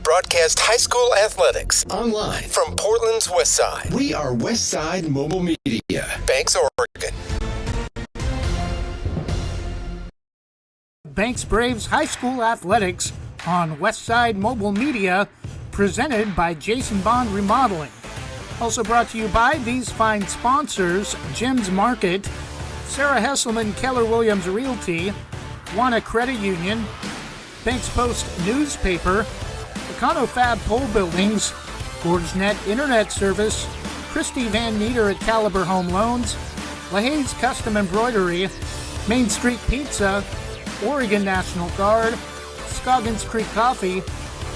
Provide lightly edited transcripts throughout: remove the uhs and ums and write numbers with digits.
broadcast high school athletics online from Portland's West Side. We are West Side Mobile Media, Banks, Oregon. Banks Braves High School Athletics on West Side Mobile Media, presented by Jason Bond Remodeling. Also brought to you by these fine sponsors: Jim's Market, Sarah Hesselman Keller Williams Realty, Wana Credit Union, Banks Post Newspaper, Econo Fab Pole Buildings, GorgeNet Internet Service, Christy Van Meter at Caliber Home Loans, LaHaye's Custom Embroidery, Main Street Pizza, Oregon National Guard, Scoggins Creek Coffee,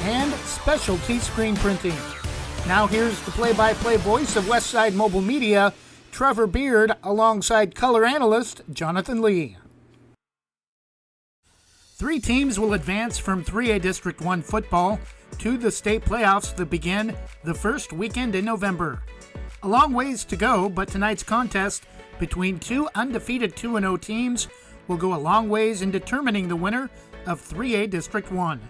and Specialty Screen Printing. Now here's the play-by-play voice of Westside Mobile Media, Trevor Beard, alongside color analyst Jonathan Lee. 3 teams will advance from 3A District 1 football to the state playoffs that begin the first weekend in November. A long ways to go, but tonight's contest between 2 undefeated 2-0 teams will go a long ways in determining the winner of 3A District 1.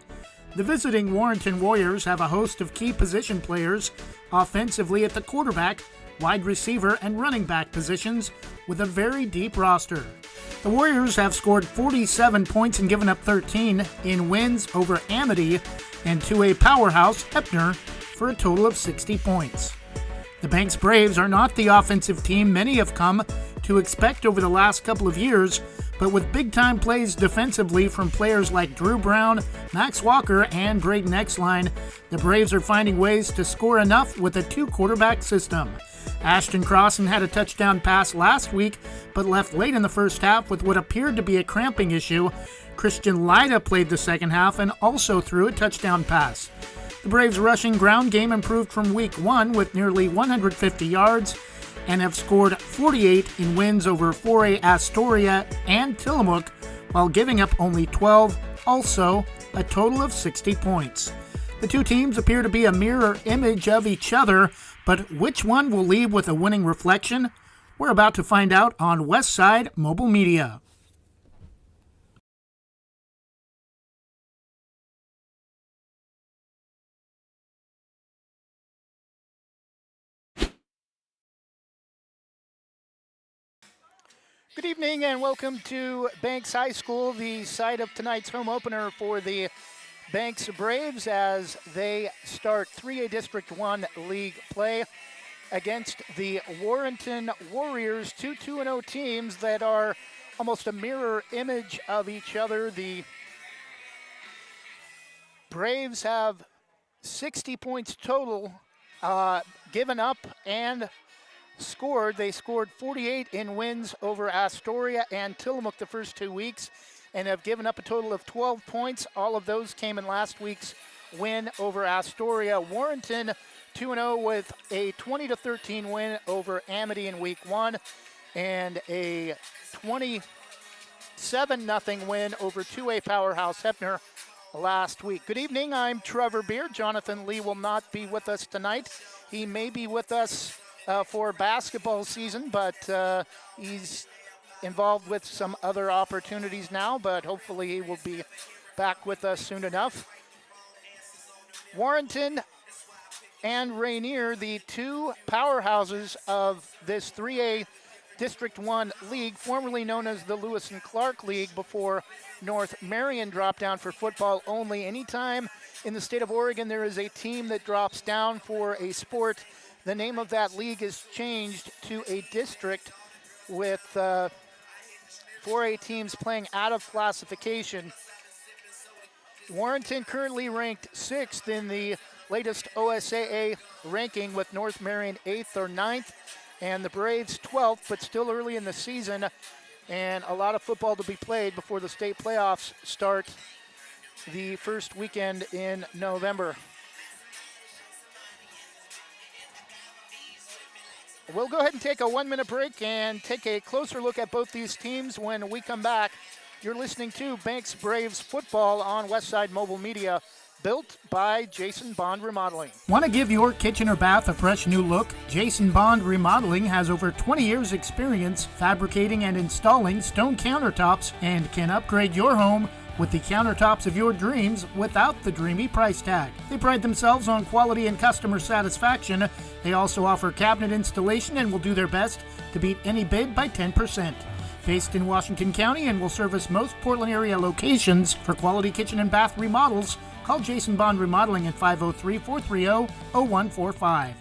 The visiting Warrenton Warriors have a host of key position players offensively at the quarterback, wide receiver, and running back positions with a very deep roster. The Warriors have scored 47 points and given up 13 in wins over Amity and 2A powerhouse Heppner for a total of 60 points. The Banks Braves are not the offensive team many have come to expect over the last couple of years, but with big-time plays defensively from players like Drew Brown, Max Walker, and Braden Exline, the Braves are finding ways to score enough with a 2-quarterback system. Ashton Crossan had a touchdown pass last week, but left late in the first half with what appeared to be a cramping issue. Christian Lyda played the second half and also threw a touchdown pass. The Braves' rushing ground game improved from week 1 with nearly 150 yards and have scored 48 in wins over 4A Astoria and Tillamook, while giving up only 12, also a total of 60 points. The 2 teams appear to be a mirror image of each other, but which one will leave with a winning reflection? We're about to find out on Westside Mobile Media. Good evening and welcome to Banks High School, the site of tonight's home opener for the Banks Braves as they start 3A District 1 league play against the Warrenton Warriors, 2-0 teams that are almost a mirror image of each other. The Braves have 60 points total given up and scored. They scored 48 in wins over Astoria and Tillamook the first 2 weeks and have given up a total of 12 points. All of those came in last week's win over Astoria. Warrenton 2-0 with a 20-13 win over Amity in week 1 and a 27-0 win over 2A powerhouse Heppner last week. Good evening, I'm Trevor Beard. Jonathan Lee will not be with us tonight. He may be with us for basketball season, but he's involved with some other opportunities now, but hopefully he will be back with us soon enough. Warrenton and Rainier, the 2 powerhouses of this 3A District 1 league, formerly known as the Lewis and Clark League before North Marion dropped down for football only. Anytime in the state of Oregon there is a team that drops down for a sport, the name of that league is changed to a district with 4A teams playing out of classification. Warrenton currently ranked 6th in the latest OSAA ranking, with North Marion 8th or 9th, and the Braves 12th, but still early in the season, and a lot of football to be played before the state playoffs start the first weekend in November. We'll go ahead and take a 1-minute break and take a closer look at both these teams when we come back. You're listening to Banks Braves football on Westside Mobile Media, built by Jason Bond Remodeling. Want to give your kitchen or bath a fresh new look? Jason Bond Remodeling has over 20 years experience fabricating and installing stone countertops and can upgrade your home with the countertops of your dreams without the dreamy price tag. They pride themselves on quality and customer satisfaction. They also offer cabinet installation and will do their best to beat any bid by 10%. Based in Washington County and will service most Portland area locations. For quality kitchen and bath remodels, call Jason Bond Remodeling at 503-430-0145.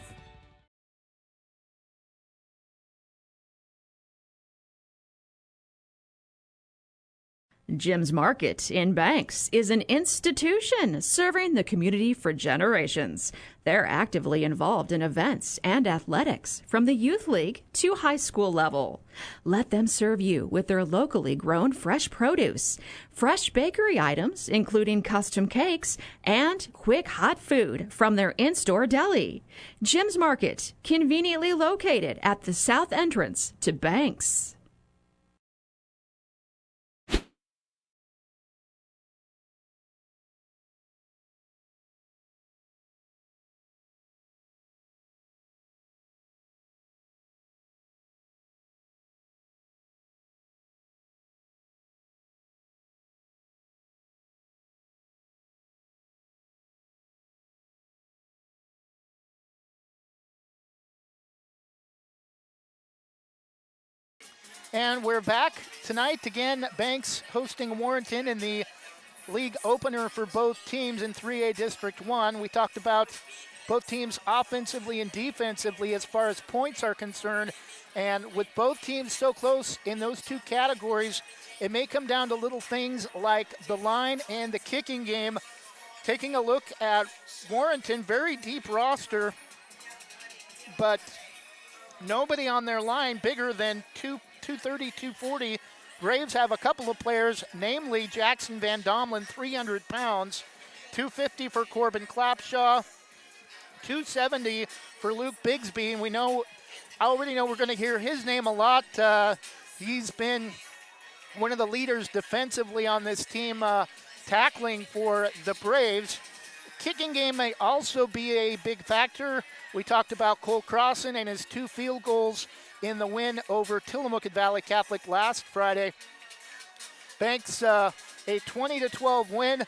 Jim's Market in Banks is an institution serving the community for generations. They're actively involved in events and athletics from the youth league to high school level. Let them serve you with their locally grown fresh produce, fresh bakery items, including custom cakes, and quick hot food from their in-store deli. Jim's Market, conveniently located at the south entrance to Banks. And we're back tonight again. Banks hosting Warrenton in the league opener for both teams in 3A District 1. We talked about both teams offensively and defensively as far as points are concerned. And with both teams so close in those two categories, it may come down to little things like the line and the kicking game. Taking a look at Warrenton, very deep roster, but nobody on their line bigger than 230, 240. Braves have a couple of players, namely Jackson Van Domlin, 300 pounds, 250 for Corbin Clapshaw, 270 for Luke Bigsby. And I already know we're going to hear his name a lot. He's been one of the leaders defensively on this team, tackling for the Braves. Kicking game may also be a big factor. We talked about Cole Crossan and his 2 field goals in the win over Tillamook at Valley Catholic last Friday. Banks, a 20-12 win.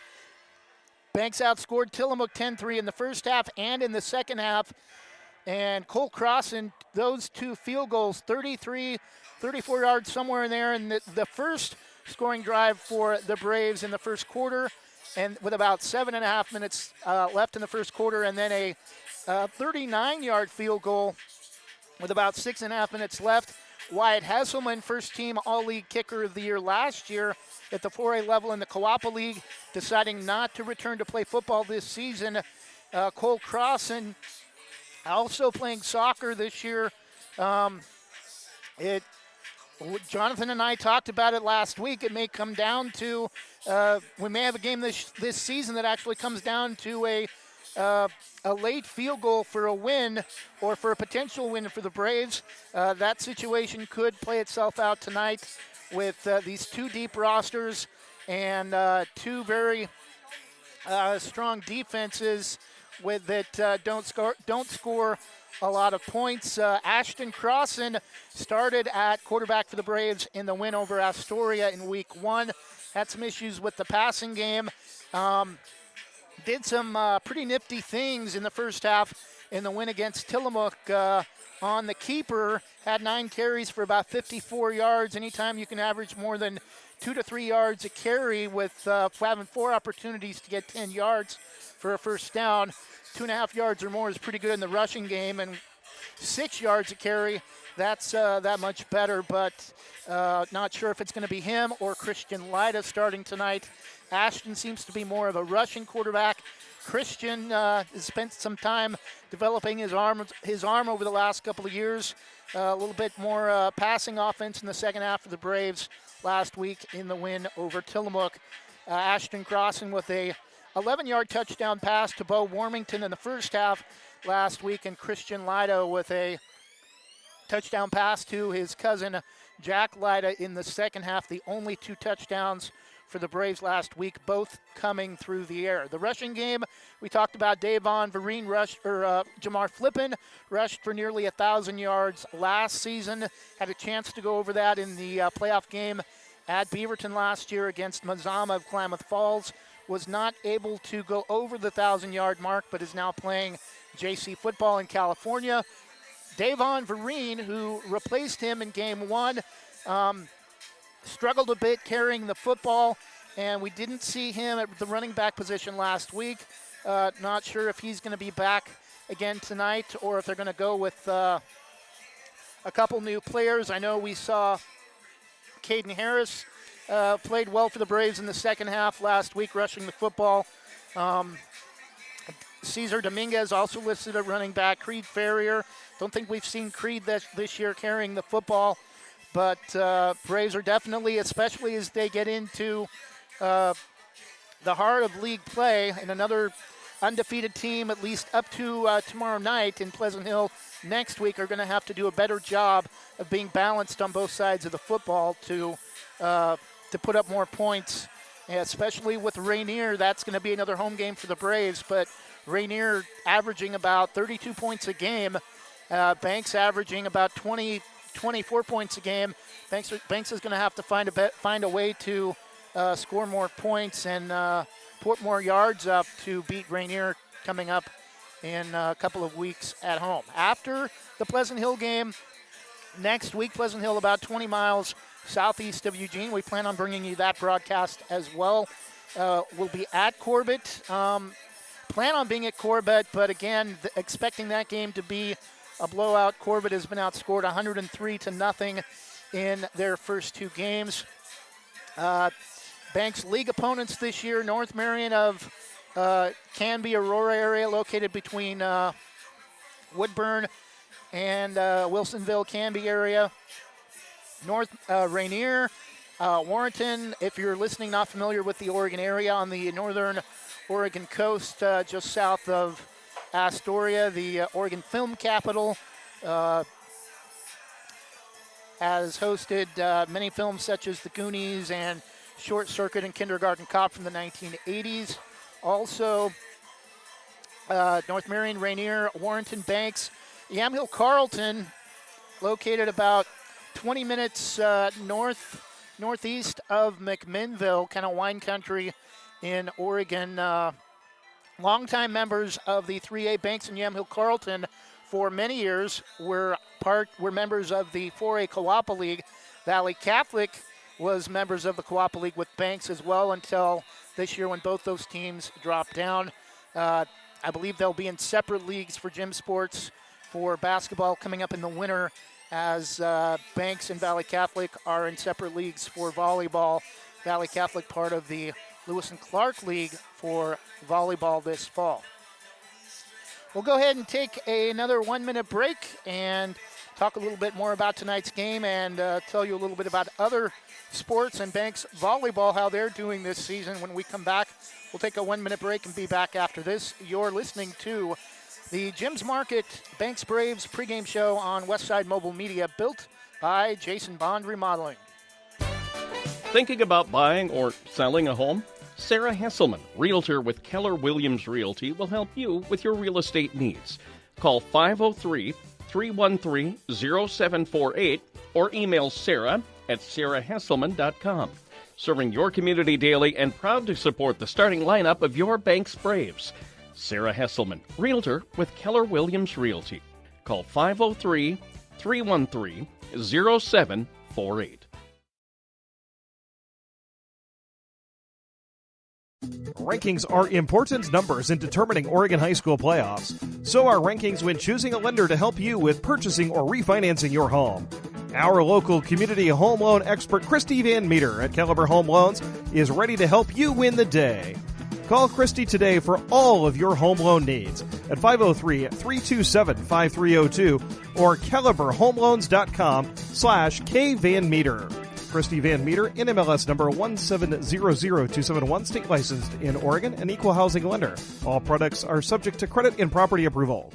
Banks outscored Tillamook 10-3 in the first half and in the second half. And Cole Crossan, those 2 field goals, 33, 34 yards, somewhere in there. And the first scoring drive for the Braves in the first quarter, and with about 7.5 minutes left in the first quarter, and then a 39-yard field goal with about 6.5 minutes left. Wyatt Hesselman, first team All-League Kicker of the Year last year at the 4A level in the Coapa League, deciding not to return to play football this season. Cole Crossan also playing soccer this year. Jonathan and I talked about it last week. It may come down to, we may have a game this season that actually comes down to a late field goal for a win or for a potential win for the Braves. That situation could play itself out tonight with these 2 deep rosters and 2 very strong defenses that don't score a lot of points. Ashton Crossan started at quarterback for the Braves in the win over Astoria in week 1. Had some issues with the passing game. Did some pretty nifty things in the first half in the win against Tillamook on the keeper. Had 9 carries for about 54 yards. Anytime you can average more than 2 to 3 yards a carry with having 4 opportunities to get 10 yards for a first down, 2.5 yards or more is pretty good in the rushing game, and 6 yards a carry, that's that much better, but not sure if it's going to be him or Christian Lyda starting tonight. Ashton seems to be more of a rushing quarterback. Christian has spent some time developing his arm over the last couple of years. A little bit more passing offense in the second half of the Braves last week in the win over Tillamook. Ashton Crossan with a 11-yard touchdown pass to Bo Warmington in the first half last week, and Christian Lyda with a touchdown pass to his cousin Jack Lyda in the second half. The only 2 touchdowns for the Braves last week, both coming through the air. The rushing game, we talked about Davon Vereen Jamar Flippin rushed for nearly 1,000 yards last season. Had a chance to go over that in the playoff game at Beaverton last year against Mazama of Klamath Falls. Was not able to go over the 1,000-yard mark, but is now playing JC football in California. Davon Vereen, who replaced him in game one, struggled a bit carrying the football, and we didn't see him at the running back position last week. Not sure if he's going to be back again tonight or if they're going to go with a couple new players. I know we saw Caden Harris played well for the Braves in the second half last week, rushing the football. Cesar Dominguez also listed at running back. Creed Ferrier. Don't think we've seen Creed this year carrying the football, but Braves are definitely, especially as they get into the heart of league play, and another undefeated team, at least up to tomorrow night in Pleasant Hill next week, are going to have to do a better job of being balanced on both sides of the football to put up more points, especially with Rainier. That's going to be another home game for the Braves, but Rainier averaging about 32 points a game. Banks averaging about 24 points a game. Banks is going to have to find a way to score more points and put more yards up to beat Rainier coming up in a couple of weeks at home. After the Pleasant Hill game next week, Pleasant Hill about 20 miles southeast of Eugene. We plan on bringing you that broadcast as well. We'll be at Corbett. Plan on being at Corbett, but again, expecting that game to be a blowout. Corbett has been outscored 103-0 in their first two games. Banks league opponents this year: North Marion of Canby, Aurora area, located between Woodburn and Wilsonville, Canby area. North Rainier, Warrenton, if you're listening not familiar with the Oregon area, on the northern Oregon coast, just south of Astoria, the Oregon film capital, has hosted many films such as The Goonies and Short Circuit and Kindergarten Cop from the 1980s. Also, North Marion, Rainier, Warrenton, Banks, Yamhill, Carlton, located about 20 minutes northeast of McMinnville, kind of wine country in Oregon. Longtime members of the 3A. Banks and Yamhill Carlton for many years were members of the 4A Coapa League. Valley Catholic was members of the Coapa League with Banks as well until this year when both those teams dropped down. I believe they'll be in separate leagues for gym sports for basketball coming up in the winter, as Banks and Valley Catholic are in separate leagues for volleyball. Valley Catholic part of the Lewis and Clark League for volleyball this fall. We'll go ahead and take another 1-minute break and talk a little bit more about tonight's game and tell you a little bit about other sports and Banks volleyball, how they're doing this season. When we come back, we'll take a 1-minute break and be back after this. You're listening to the Jim's Market Banks Braves pregame show on Westside Mobile Media, built by Jason Bond Remodeling. Thinking about buying or selling a home? Sarah Hesselman, Realtor with Keller Williams Realty, will help you with your real estate needs. Call 503-313-0748 or email Sarah at sarahhesselman.com. Serving your community daily and proud to support the starting lineup of your Banks Braves. Sarah Hesselman, Realtor with Keller Williams Realty. Call 503-313-0748. Rankings are important numbers in determining Oregon high school playoffs. So are rankings when choosing a lender to help you with purchasing or refinancing your home. Our local community home loan expert, Christy Van Meter at Caliber Home Loans, is ready to help you win the day. Call Christy today for all of your home loan needs at 503-327-5302 or caliberhomeloans.com/kvanmeter. Christy Van Meter, NMLS number 1700271, state licensed in Oregon, an equal housing lender. All products are subject to credit and property approval.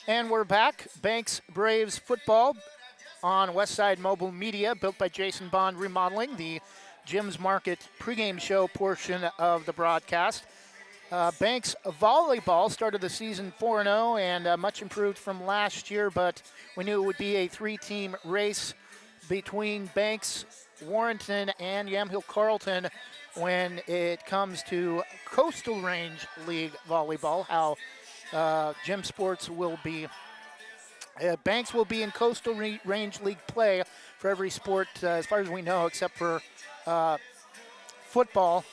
And we're back. Banks Braves football on Westside Mobile Media, built by Jason Bond Remodeling, the Jim's Market pregame show portion of the broadcast. Banks volleyball started the season 4-0 and much improved from last year, but we knew it would be a three-team race between Banks, Warrenton, and Yamhill Carlton when it comes to Coastal Range League volleyball, how Gym Sports will be. Banks will be in Coastal Range League play for every sport, as far as we know, except for football.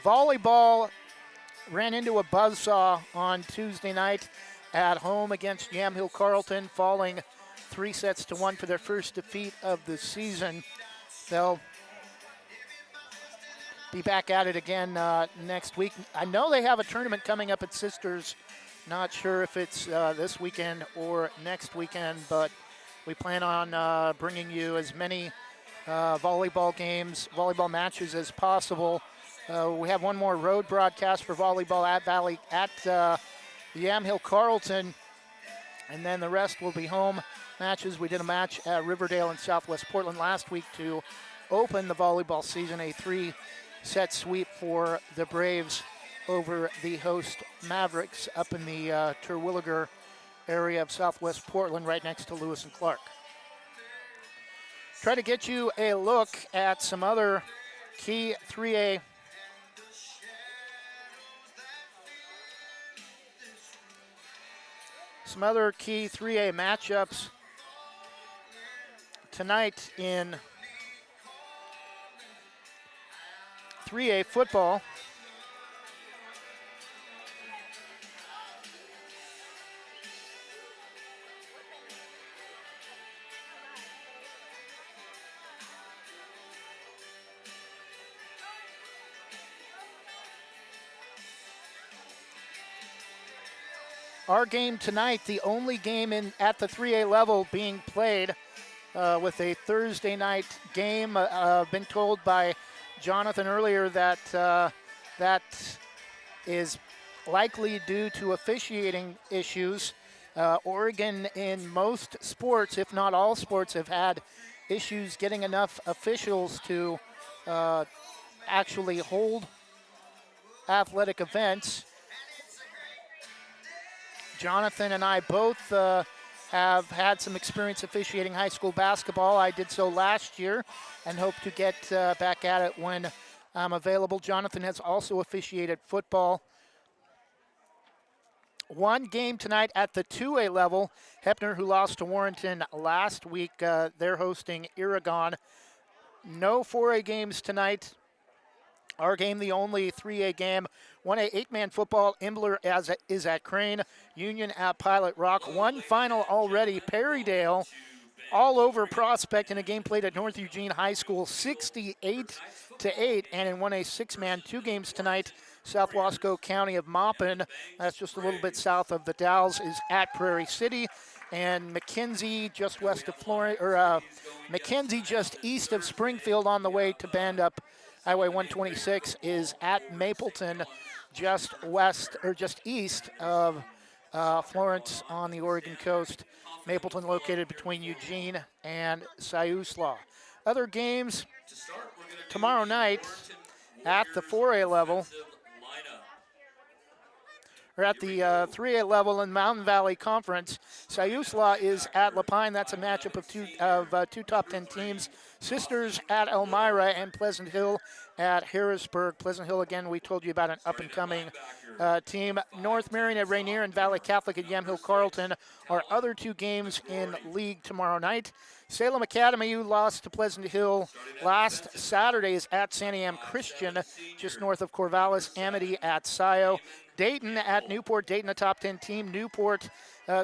Volleyball ran into a buzzsaw on Tuesday night at home against Yamhill Carlton, falling 3-1 for their first defeat of the season. They'll be back at it again next week. I know they have a tournament coming up at Sisters. Not sure if it's this weekend or next weekend, but we plan on bringing you as many volleyball matches as possible. We have one more road broadcast for volleyball at Yamhill Carlton, and then the rest will be home matches. We did a match at Riverdale and Southwest Portland last week to open the volleyball season, a 3-set sweep for the Braves over the host Mavericks up in the Terwilliger area of Southwest Portland, right next to Lewis and Clark. Try to get you a look at some other key 3A matchups tonight in 3A football. Our game tonight, the only game at the 3A level being played with a Thursday night game. Been told by Jonathan earlier that that is likely due to officiating issues. Oregon in most sports, if not all sports, have had issues getting enough officials to actually hold athletic events. Jonathan and I both have had some experience officiating high school basketball. I did so last year and hope to get back at it when I'm available. Jonathan has also officiated football. One game tonight at the 2A level. Hepner, who lost to Warrenton last week, they're hosting Aragon. No 4A games tonight. Our game, the only 3A game. 1A 8-man football, Imbler is at Crane, Union at Pilot Rock. One final already, Perrydale all over Prospect in a game played at North Eugene High School, 68-8. And in 1A 6-man, 2 games tonight, South Wasco County of Maupin, that's just a little bit south of the Dalles, is at Prairie City. And McKenzie just west of McKenzie just east of Springfield on the way to Bend up Highway 126 is at Mapleton, just east of Florence on the Oregon coast. Mapleton located between Eugene and Siuslaw. Other games tomorrow night at the 4A level, or at the 3A level in Mountain Valley Conference. Siuslaw is at Lapine. That's a matchup of two top 10 teams. Sisters at Elmira and Pleasant Hill at Harrisburg. Pleasant Hill, again, we told you about an up-and-coming team. North Marion at Rainier and Valley Catholic at Yamhill Carlton are other 2 games in league tomorrow night. Salem Academy, who lost to Pleasant Hill last Saturday, is at Santiam Christian, just north of Corvallis. Amity at Scio. Dayton at Newport. Dayton, a top 10 team. Newport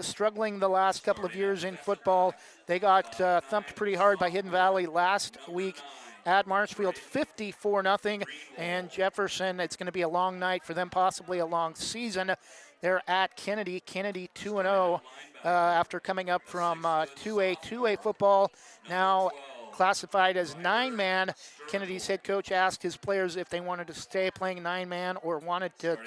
struggling the last couple of years in football. They got thumped pretty hard by Hidden Valley last week at Marshfield, 54-0. And Jefferson, it's going to be a long night for them, possibly a long season. They're at Kennedy. Kennedy 2-0 after coming up from 2A football. Now classified as 9-man. Kennedy's head coach asked his players if they wanted to stay playing 9-man or wanted to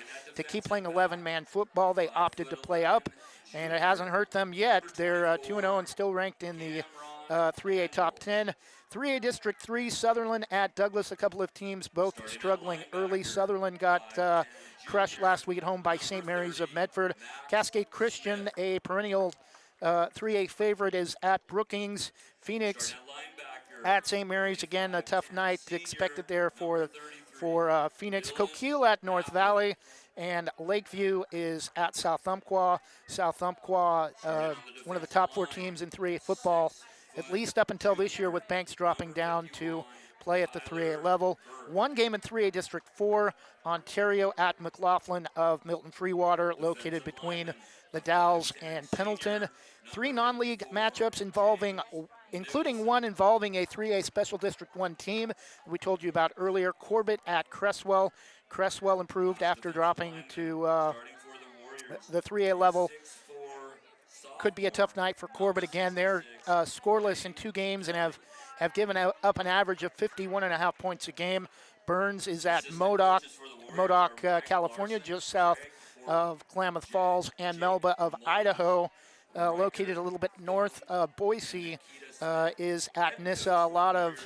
keep playing 11-man football. They opted to play up, and it hasn't hurt them yet. They're 2-0 and still ranked in the 3A top 10. 3A District 3, Sutherland at Douglas, a couple of teams both struggling early. Sutherland got crushed last week at home by St. Mary's of Medford. Cascade Christian, a perennial 3A favorite, is at Brookings. Phoenix at St. Mary's, again, a tough night expected there for Phoenix. Coquille at North Valley, and Lakeview is at South Umpqua. South Umpqua, one of the top 4 teams in 3A football, at least up until this year, with Banks dropping down to play at the 3A level. One game in 3A District 4, Ontario at McLaughlin of Milton Freewater, located between the Dalles and Pendleton. 3 non-league matchups including one involving a 3A Special District 1 team we told you about earlier. Corbett at Cresswell. Cresswell improved after dropping to the 3A level. Could be a tough night for Corbett again. They're scoreless in 2 games and have given up an average of 51.5 points a game. Burns is at Modoc, California, just south of Klamath Falls, and Melba of Idaho, located a little bit north of Boise, is at Nissa. A lot of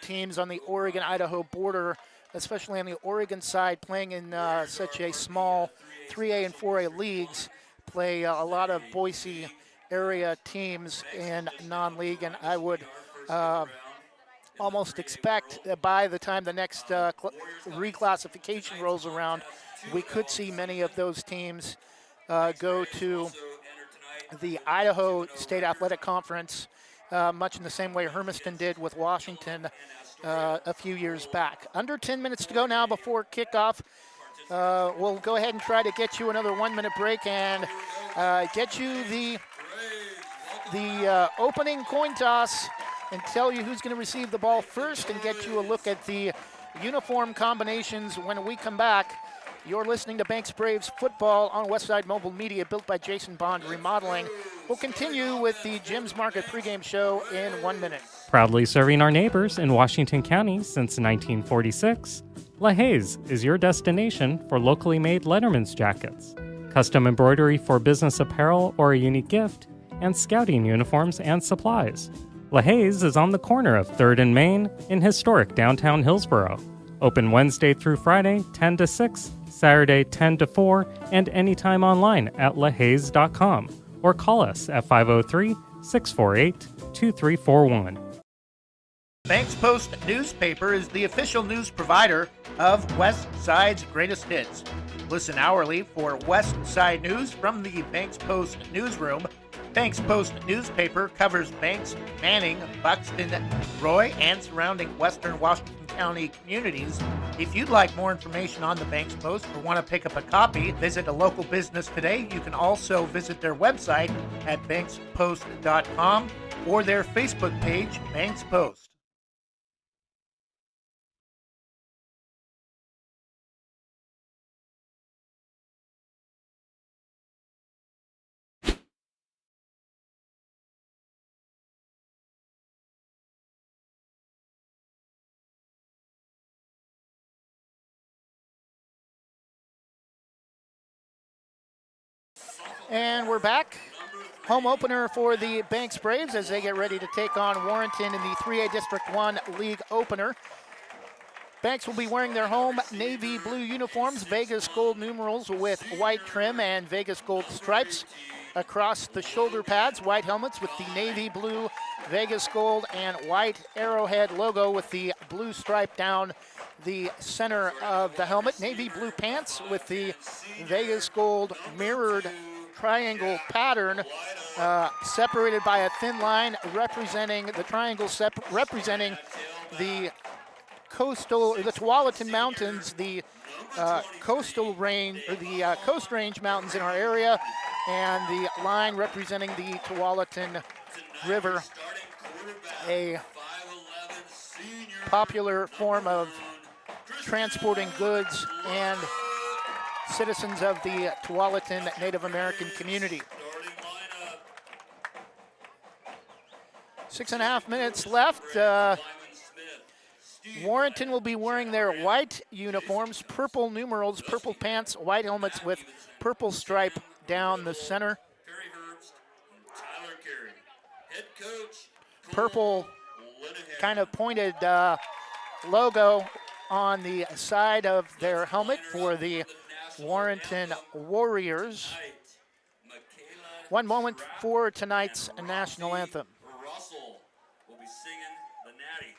teams on the Oregon-Idaho border, especially on the Oregon side, playing in such a small 3A and 4A leagues, play a lot of Boise area teams in non-league, and I would almost expect that by the time the next reclassification rolls around, we could see many of those teams go to the Idaho State Athletic Conference, much in the same way Hermiston did with Washington a few years back. Under 10 minutes to go now before kickoff. We'll go ahead and try to get you another 1-minute break and get you the opening coin toss and tell you who's going to receive the ball first and get you a look at the uniform combinations when we come back. You're listening to Banks Braves football on Westside Mobile Media, built by Jason Bond Remodeling. We'll continue with the Jim's Market pregame show in 1 minute. Proudly serving our neighbors in Washington County since 1946, LaHaye's is your destination for locally made Letterman's jackets, custom embroidery for business apparel or a unique gift, and scouting uniforms and supplies. LaHaye's is on the corner of 3rd and Main in historic downtown Hillsboro. Open Wednesday through Friday, 10 to 6, Saturday, 10 to 4, and anytime online at lahayes.com or call us at 503-648-2341. Banks Post newspaper is the official news provider of West Side's greatest hits. Listen hourly for West Side news from the Banks Post newsroom. Banks Post newspaper covers Banks, Manning, Buxton, Roy, and surrounding western Washington County communities. If you'd like more information on the Banks Post or want to pick up a copy, visit a local business today. You can also visit their website at bankspost.com or their Facebook page, Banks Post. And we're back. Home opener for the Banks Braves as they get ready to take on Warrenton in the 3A District 1 League opener. Banks will be wearing their home navy blue uniforms, Vegas gold numerals with white trim and Vegas gold stripes across the shoulder pads, white helmets with the navy blue, Vegas gold, and white arrowhead logo with the blue stripe down the center of the helmet. Navy blue pants with the Vegas gold mirrored triangle pattern, separated by a thin line representing the triangle, representing the coastal, or the Tualatin Mountains, the coastal range, or the Coast Range mountains in our area, and the line representing the Tualatin River, a popular form of transporting goods and citizens of the Tualatin Native American community. 6.5 minutes left. Warrenton will be wearing their white uniforms, purple numerals, purple pants, white helmets with purple stripe down the center. Purple kind of pointed logo on the side of their helmet for the Warrenton Warriors. One moment for tonight's national anthem. Russell will be singing the Natty.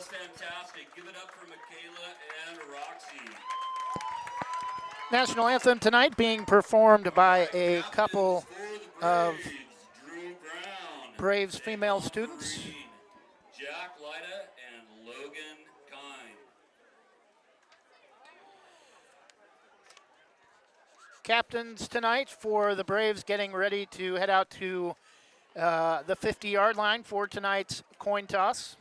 Fantastic. Give it up for Michaela and Roxy. National anthem tonight being performed by a couple of Braves female students. Jack Lyda and Logan Kine. Captains tonight for the Braves getting ready to head out to the 50-yard line for tonight's coin toss.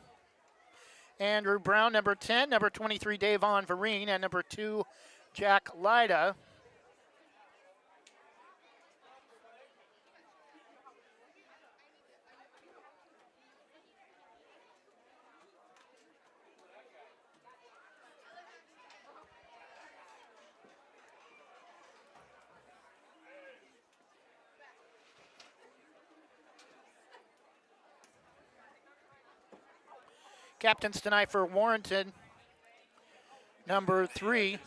Andrew Brown, number 10, number 23, Davon Vereen, and number 2, Jack Lyda. Captains tonight for Warrenton, number 3,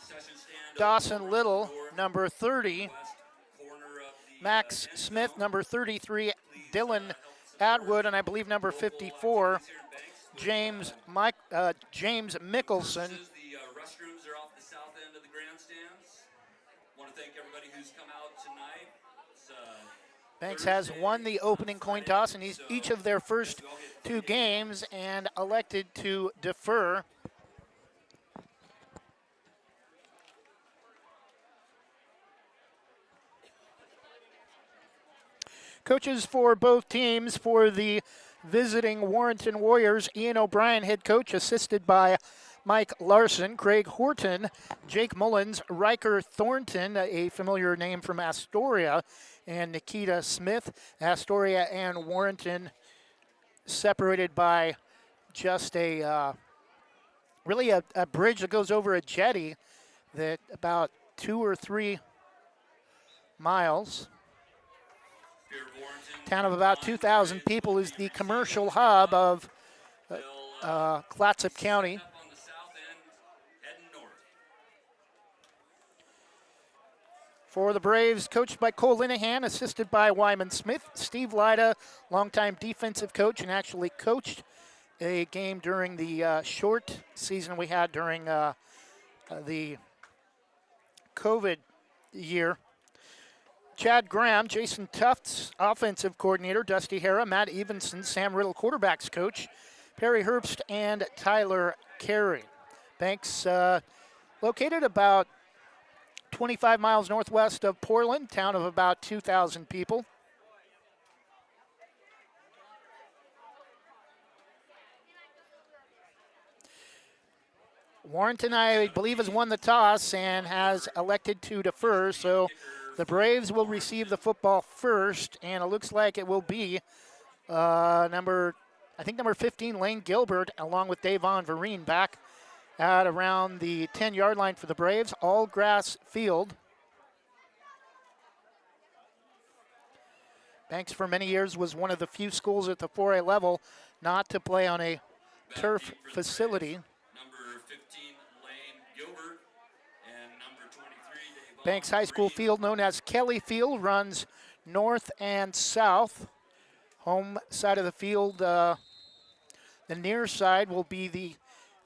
Dawson Little, number 30, Max Smith, number 33, Dylan Atwood, and I believe number 54, James Mickelson. The restrooms are off the south end of the grandstands. Want to thank everybody who's come out tonight. Banks has won the opening coin toss in each of their first 2 games and elected to defer. Coaches for both teams for the visiting Warrenton Warriors, Ian O'Brien, head coach, assisted by Mike Larson, Craig Horton, Jake Mullins, Riker Thornton, a familiar name from Astoria, and Nikita Smith. Astoria and Warrenton separated by just a really a bridge that goes over a jetty that about 2 or 3 miles. Town of about 2,000 people is the commercial hub of Clatsop County. For the Braves, coached by Cole Linehan, assisted by Wyman Smith, Steve Lyda, longtime defensive coach, and actually coached a game during the short season we had during the COVID year. Chad Graham, Jason Tufts, offensive coordinator, Dusty Hara, Matt Evenson, Sam Riddle, quarterbacks coach, Perry Herbst, and Tyler Carey. Banks located about 25 miles northwest of Portland, town of about 2,000 people. Warrenton, I believe, has won the toss and has elected to defer, so The Braves will receive the football first, and it looks like it will be number 15, Lane Gilbert, along with Davon Vereen, back at around the 10-yard line for the Braves. All grass field. Banks for many years was one of the few schools at the 4A level not to play on a turf facility. Number 15, Lane Gilbert, and number 23, Davon Banks High School Vereen. field, known as Kelly Field, runs north and south. Home side of the field, the near side will be the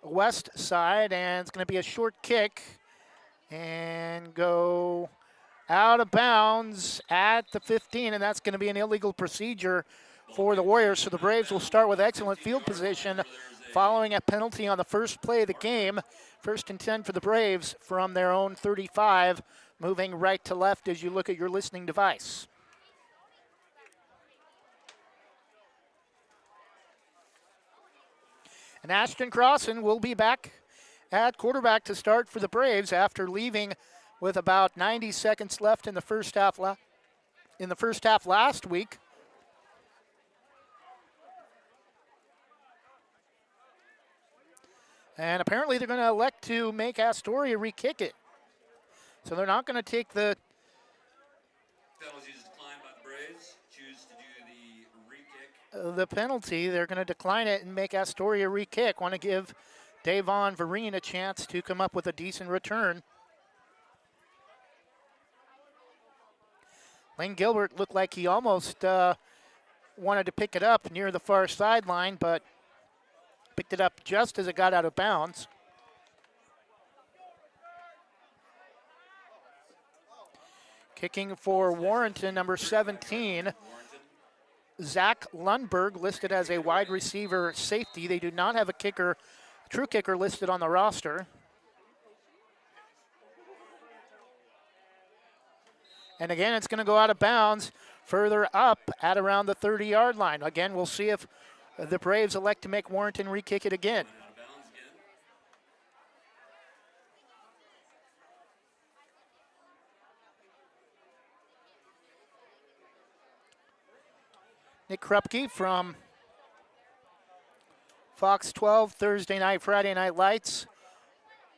west side, and it's going to be a short kick and go out of bounds at the 15, and that's going to be an illegal procedure for the Warriors. So the Braves will start with excellent field position following a penalty on the first play of the game. 1st and 10 for the Braves from their own 35, moving right to left as you look at your listening device. And Ashton Crossan will be back at quarterback to start for the Braves after leaving with about 90 seconds left in the first half last week. And apparently they're going to elect to make Astoria re-kick it. So they're not going to take the Penalties declined by the Braves. Choose to do the re-kick. the penalty. They're going to decline it and make Astoria re-kick. Want to give Davon Vereen a chance to come up with a decent return. Lane Gilbert looked like he almost wanted to pick it up near the far sideline, but picked it up just as it got out of bounds. Kicking for Warrenton, number 17, Zach Lundberg, listed as a wide receiver safety. They do not have a kicker, true kicker, listed on the roster. And again, it's going to go out of bounds further up at around the 30-yard line. Again, we'll see if the Braves elect to make Warrenton re-kick it again. Out of bounds again. Nick Krupke from Fox 12, Thursday night, Friday night lights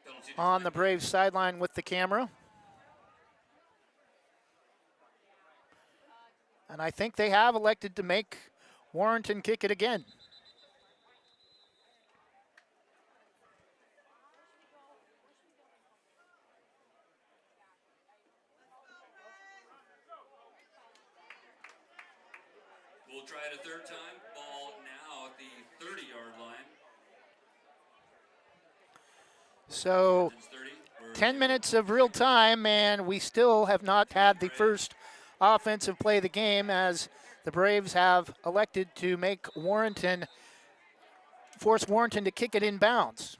Penalty on the Braves sideline with the camera. And I think they have elected to make Warrenton kick it again. We'll try it a third time. Ball now at the 30-yard line. So It's 30. We're 10 minutes of real time, and we still have not had the first offensive play of the game, as the Braves have elected to make force Warrenton to kick it in bounds.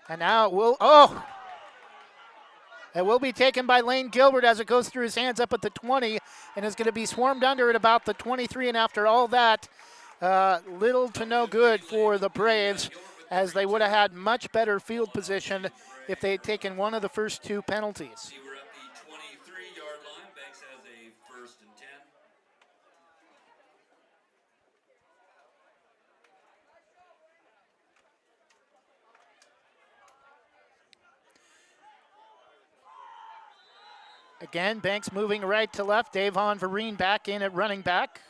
And now it will be taken by Lane Gilbert as it goes through his hands up at the 20, and is going to be swarmed under at about the 23. And after all that, little to no good for the Braves, as they would have had much better field position if they had taken one of the first two penalties. See, we're at the 23-yard line. Banks has a 1st and 10. Again, Banks moving right to left. Davon Vereen back in at running back.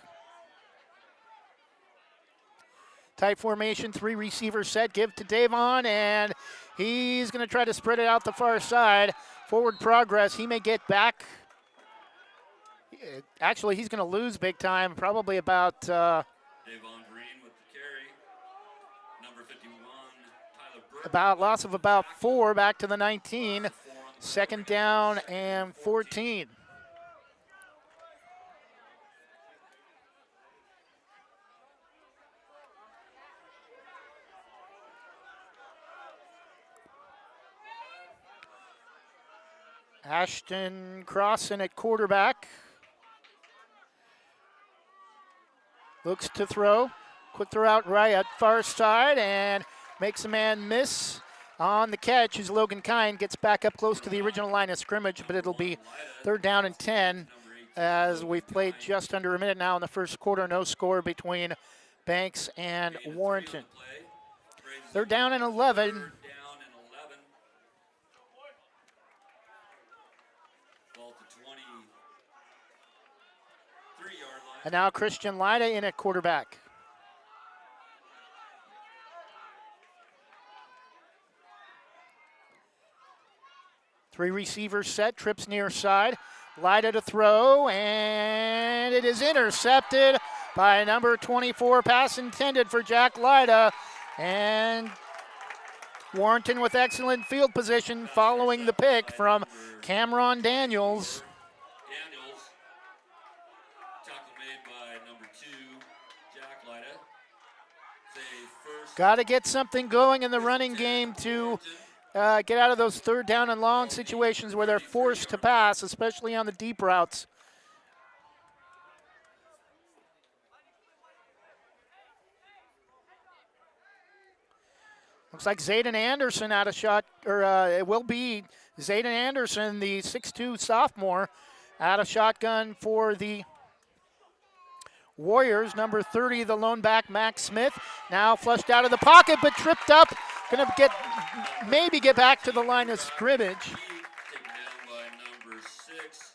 Tight formation, 3 receiver set. Give to Davon, and he's going to try to spread it out the far side. Forward progress. He may get back. Actually, he's going to lose big time. Probably about Davon Vereen with the carry. Number 51, Tyler Burke. about loss of about 4 back to the 19. 2nd down and 14. Ashton Crossan at quarterback. Looks to throw. Quick throw out right at far side and makes a man miss On the catch is Logan Kine, gets back up close to the original line of scrimmage, but it'll be 3rd down and 10 as we've played just under a minute now in the first quarter. No score between Banks and Warrenton. 3rd down and 11. And now Christian Lyda in at quarterback. Three receivers set, trips near side. Lyda to throw, and it is intercepted by number 24. Pass intended for Jack Lyda. And Warrenton with excellent field position following the pick from Cameron Daniels. Tackle made by number 2, Jack Lyda. Got to get something going in the running game to get out of those 3rd down and long situations where they're forced to pass, especially on the deep routes. Looks like Zayden Anderson out of shot, or it will be Zayden Anderson, the 6'2 sophomore, out of shotgun for the Warriors. Number 30, the lone back, Max Smith, now flushed out of the pocket, but tripped up. Going to maybe get back to the line of scrimmage. Taken down by number 6,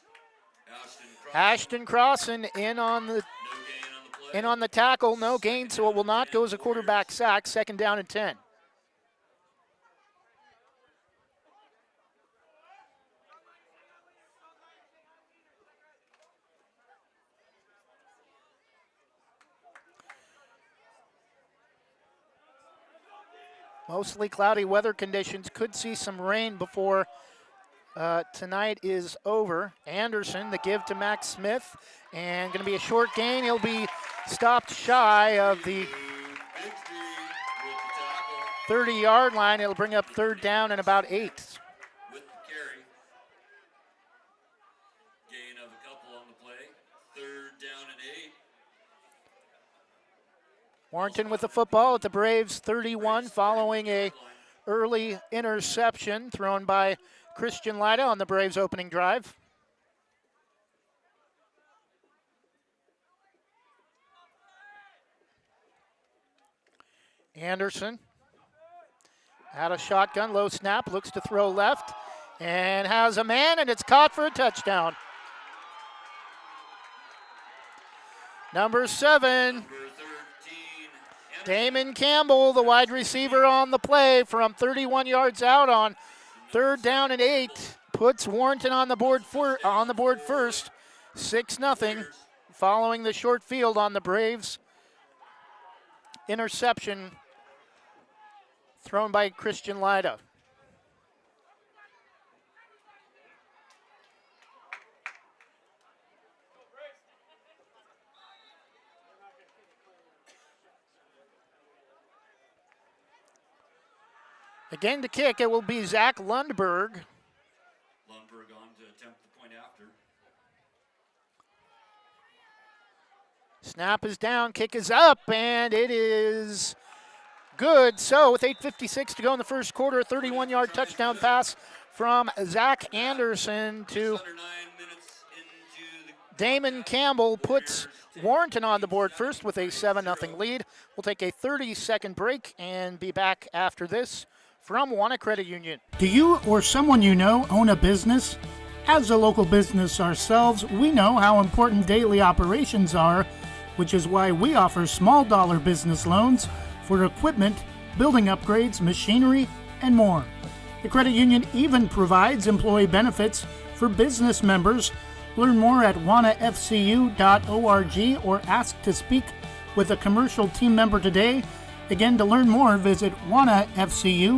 Ashton Crossan in on the tackle, no gain, so it will not go as a quarterback sack. 2nd down and 10. Mostly cloudy weather conditions. Could see some rain before tonight is over. Anderson, the give to Max Smith, and going to be a short gain. He'll be stopped shy of the 30-yard line. It'll bring up 3rd down and about 8. with the carry. Gain of a couple on the play. 3rd down and 8. Warrenton with the football at the Braves 31 following a early interception thrown by Christian Lyda on the Braves opening drive. Anderson out of shotgun, low snap, looks to throw left and has a man, and it's caught for a touchdown. Number 7. Damon Campbell, the wide receiver on the play from 31 yards out on 3rd down and 8, puts Warrenton on the board first, 6-0, following the short field on the Braves. Interception thrown by Christian Lyda. Again to kick, it will be Zach Lundberg. Lundberg on to attempt the point after. Snap is down, kick is up, and it is good. So with 8:56 to go in the first quarter, a 31-yard touchdown pass from Zach Anderson to Damon Campbell puts Warrenton on the board first with a 7-0 lead. We'll take a 30-second break and be back after this from Wanna Credit Union. Do you or someone you know own a business? As a local business ourselves, we know how important daily operations are, which is why we offer small dollar business loans for equipment, building upgrades, machinery, and more. The credit union even provides employee benefits for business members. Learn more at wannafcu.org or ask to speak with a commercial team member today. Again, to learn more, visit wannafcu.org.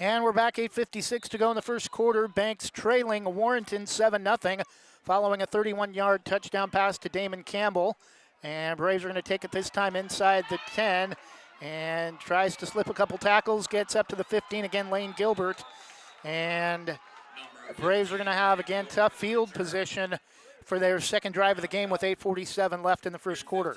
And we're back, 8:56 to go in the first quarter. Banks trailing Warrenton 7-0. following a 31-yard touchdown pass to Damon Campbell. And Braves are going to take it this time inside the 10 and tries to slip a couple tackles, gets up to the 15 again, Lane Gilbert. And Braves are going to have, again, tough field position for their second drive of the game with 8:47 left in the first quarter.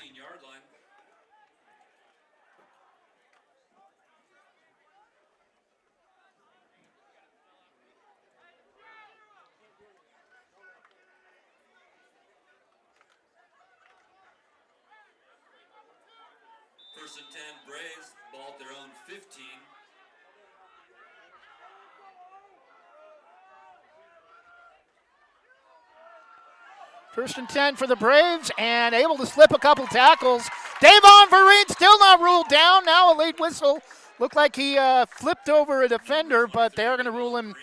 First and 10, Braves, ball at their own 15. First and 10 for the Braves, and able to slip a couple tackles. Davon Vereen still not ruled down. Now a late whistle. Looked like he flipped over a defender, but they're going to rule him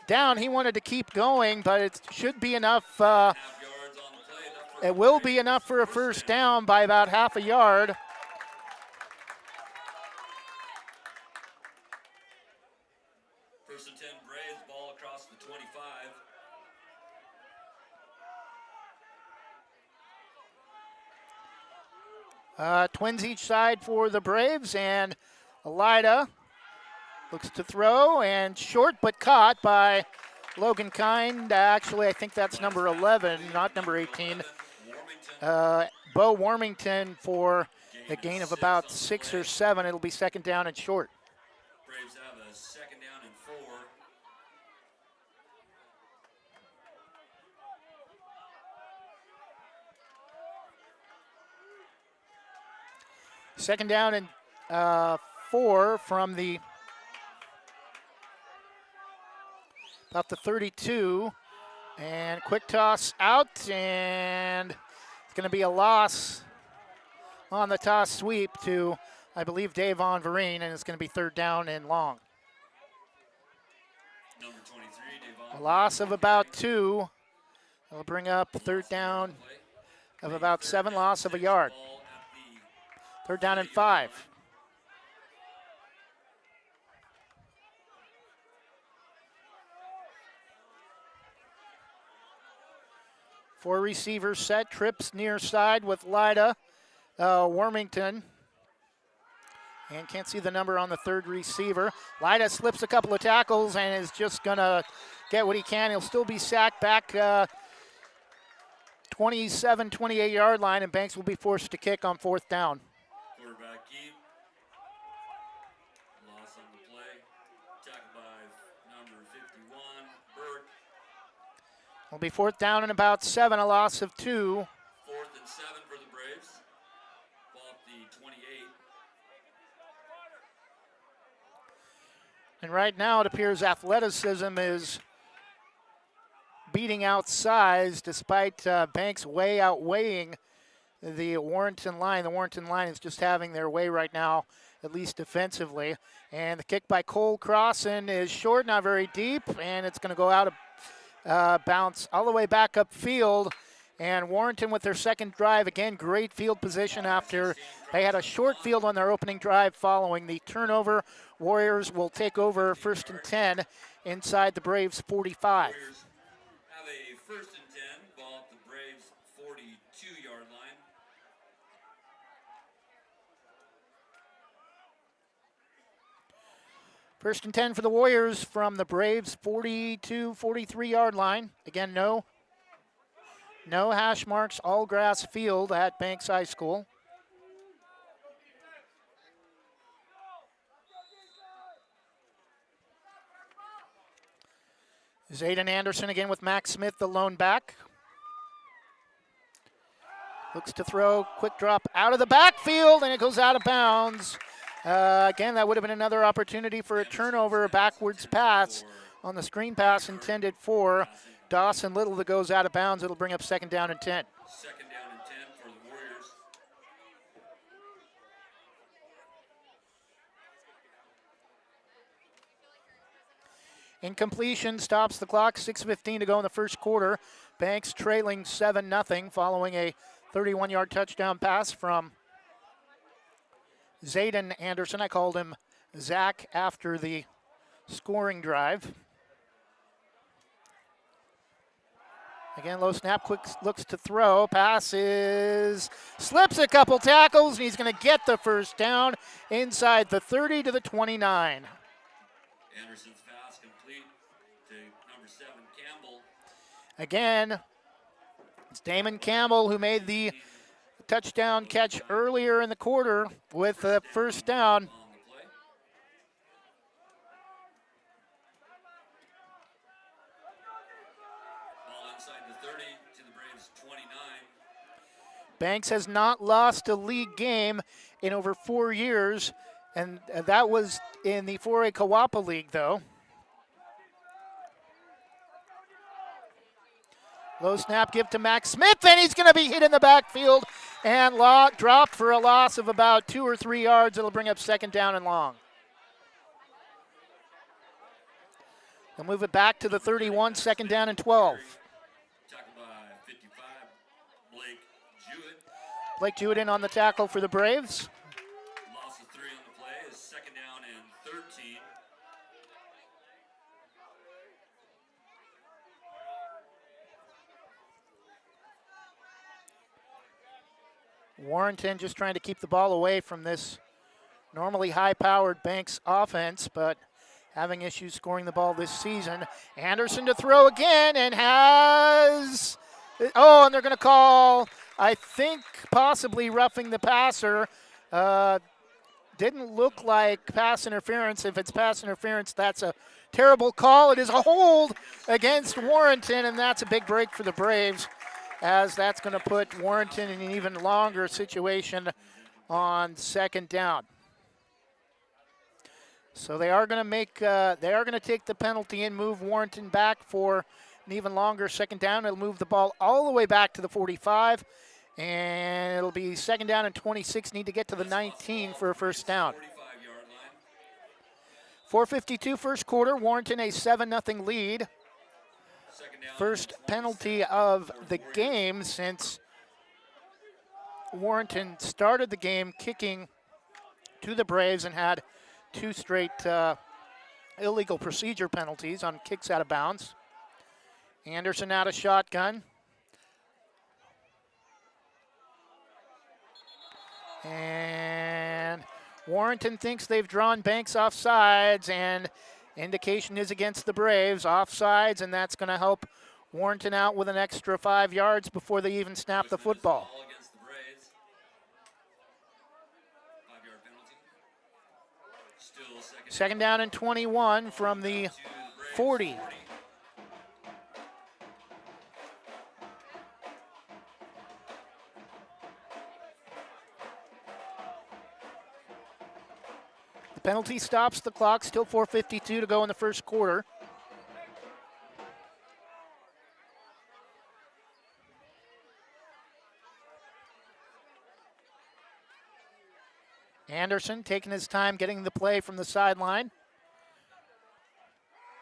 down. He wanted to keep going, but it should be enough. It will be enough for a first down by about half a yard. First and 10, Braves, ball across the 25. Twins each side for the Braves, and Elida looks to throw, and short but caught by Logan Kind. Actually, I think that's number 11, not number 18. Bo Warrenton for a gain of about 6 or 7. It'll be second down and short. Braves have a second down and 4. Second down and 4 from about the 32. And quick toss out, and it's going to be a loss on the toss sweep to, I believe, Davon Vereen, and it's going to be third down and long. Number 23, Davon. A loss of about 2. It'll bring up third down of about 7, loss of a yard. Third down and 5. Four receivers set, trips near side with Lida Warrenton. And can't see the number on the third receiver. Lida slips a couple of tackles and is just going to get what he can. He'll still be sacked back 27, 28-yard line, and Banks will be forced to kick on fourth down. Quarterback keep. Loss on the play. Tackled by number 51, Burke. Will be fourth down and about 7, a loss of 2. 4th and 7 for the Braves. Ball at the 28. And right now it appears athleticism is beating out size, despite Banks way outweighing the Warrenton line. The Warrenton line is just having their way right now, at least defensively. And the kick by Cole Crossan is short, not very deep, and it's going to go out of bounce all the way back upfield. And Warrenton with their second drive, again, great field position after they had a short field on their opening drive following the turnover. Warriors will take over first and 10 inside the Braves 45. Warriors have a first and 10, ball at the Braves 42-yard line. First and 10 for the Warriors from the Braves 42, 43-yard line. Again, no hash marks, all grass field at Banks High School. Zayden Anderson again with Max Smith, the lone back. Looks to throw, quick drop out of the backfield, and it goes out of bounds. Again, that would have been another opportunity for a turnover, a backwards pass on the screen pass intended for Dawson Little that goes out of bounds. It'll bring up second down and 10. Second down and 10 for the Warriors. Incompletion stops the clock, 6:15 to go in the first quarter. Banks trailing 7-0 following a 31-yard touchdown pass from Zayden Anderson. I called him Zach after the scoring drive. Again, low snap, quick looks to throw, passes, slips a couple tackles, and he's going to get the first down inside the 30 to the 29. Anderson's pass complete to number 7, Campbell. Again, it's Damon Campbell who made the touchdown catch earlier in the quarter with the first down. On the play. Ball inside the 30 to the Braves 29. Banks has not lost a league game in over 4 years, and that was in the 4A Kawapa League, though. Low snap, give to Max Smith, and he's going to be hit in the backfield and dropped for a loss of about 2 or 3 yards. It'll bring up second down and long. They'll move it back to the 31, second down and 12. Tackled by 55, Blake Jewett. Blake Jewett in on the tackle for the Braves. Loss of 3 on the play is second down and 13. Warrenton just trying to keep the ball away from this normally high-powered Banks offense, but having issues scoring the ball this season. Anderson to throw again and has, and they're going to call, I think, possibly roughing the passer. Didn't look like pass interference. If it's pass interference, that's a terrible call. It is a hold against Warrenton, and that's a big break for the Braves, as that's going to put Warrenton in an even longer situation on second down. So they are going to take the penalty and move Warrenton back for an even longer second down. It'll move the ball all the way back to the 45, and it'll be second down and 26. Need to get to the 19 for a first down. 4:52 first quarter. Warrenton a 7-0 lead. First penalty of the game since Warrenton started the game kicking to the Braves and had 2 straight illegal procedure penalties on kicks out of bounds. Anderson out of shotgun. And Warrenton thinks they've drawn Banks off sides, and indication is against the Braves, offsides, and that's going to help Warrenton out with an extra 5 yards before they even snap the football. Second down and 21 from the 40. The penalty stops the clock, still 4:52 to go in the first quarter. Anderson taking his time getting the play from the sideline.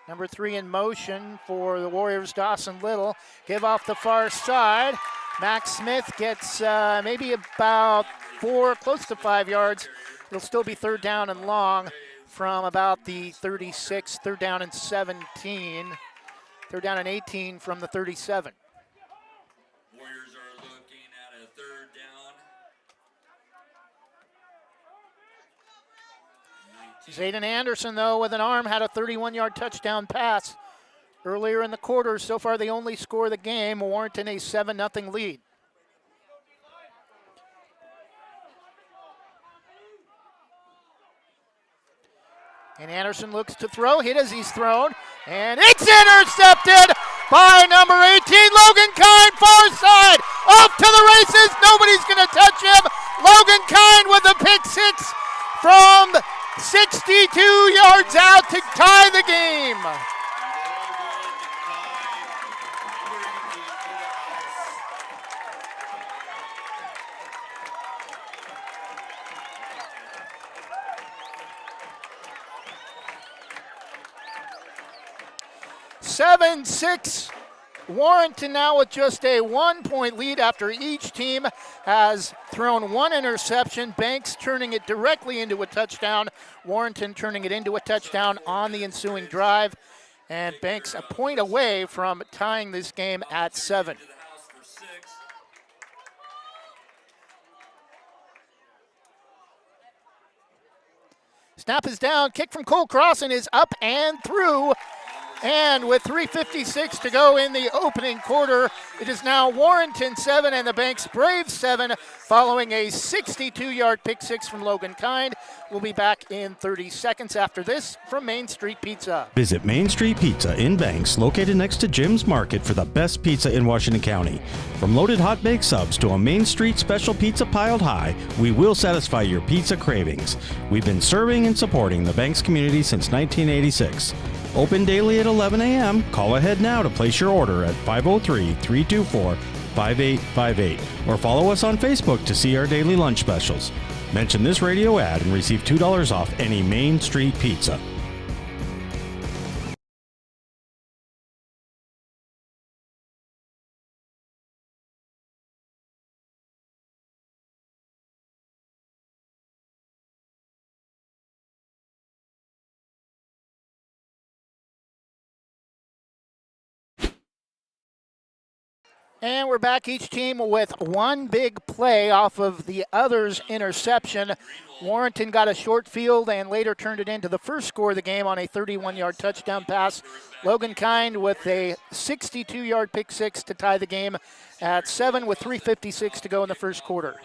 Number 3 in motion for the Warriors, Dawson Little. Give off the far side. Max Smith gets maybe about 4, close to 5 yards. It'll still be third down and long from about the 36, third down and 17. Third down and 18 from the 37. Warriors are looking at a third down. Zayden Anderson, though, with an arm, had a 31-yard touchdown pass earlier in the quarter. So far, they only score the game. Warrenton a 7-0 lead. And Anderson looks to throw, hit as he's thrown, and it's intercepted by number 18, Logan Kine, far side, off to the races, nobody's going to touch him. Logan Kine with the pick 6 from 62 yards out to tie the game. Seven-6. Warrenton now with just a 1-point lead after each team has thrown 1 interception. Banks turning it directly into a touchdown. Warrenton turning it into a touchdown on the ensuing drive. And Banks a point away from tying this game at 7. Snap is down, kick from Cole Crossan is up and through. And with 3:56 to go in the opening quarter, it is now Warrenton 7 and the Banks Braves 7 following a 62-yard pick six from Logan Kind. We'll be back in 30 seconds after this from Main Street Pizza. Visit Main Street Pizza in Banks, located next to Jim's Market, for the best pizza in Washington County. From loaded hot baked subs to a Main Street special pizza piled high, we will satisfy your pizza cravings. We've been serving and supporting the Banks community since 1986. Open daily at 11 a.m. Call ahead now to place your order at 503-324-5858 or follow us on Facebook to see our daily lunch specials. Mention this radio ad and receive $2 off any Main Street pizza. And we're back, each team with one big play off of the other's interception. Warrenton got a short field and later turned it into the first score of the game on a 31-yard touchdown pass. Logan Kind with a 62-yard pick six to tie the game at 7 with 3:56 to go in the first quarter.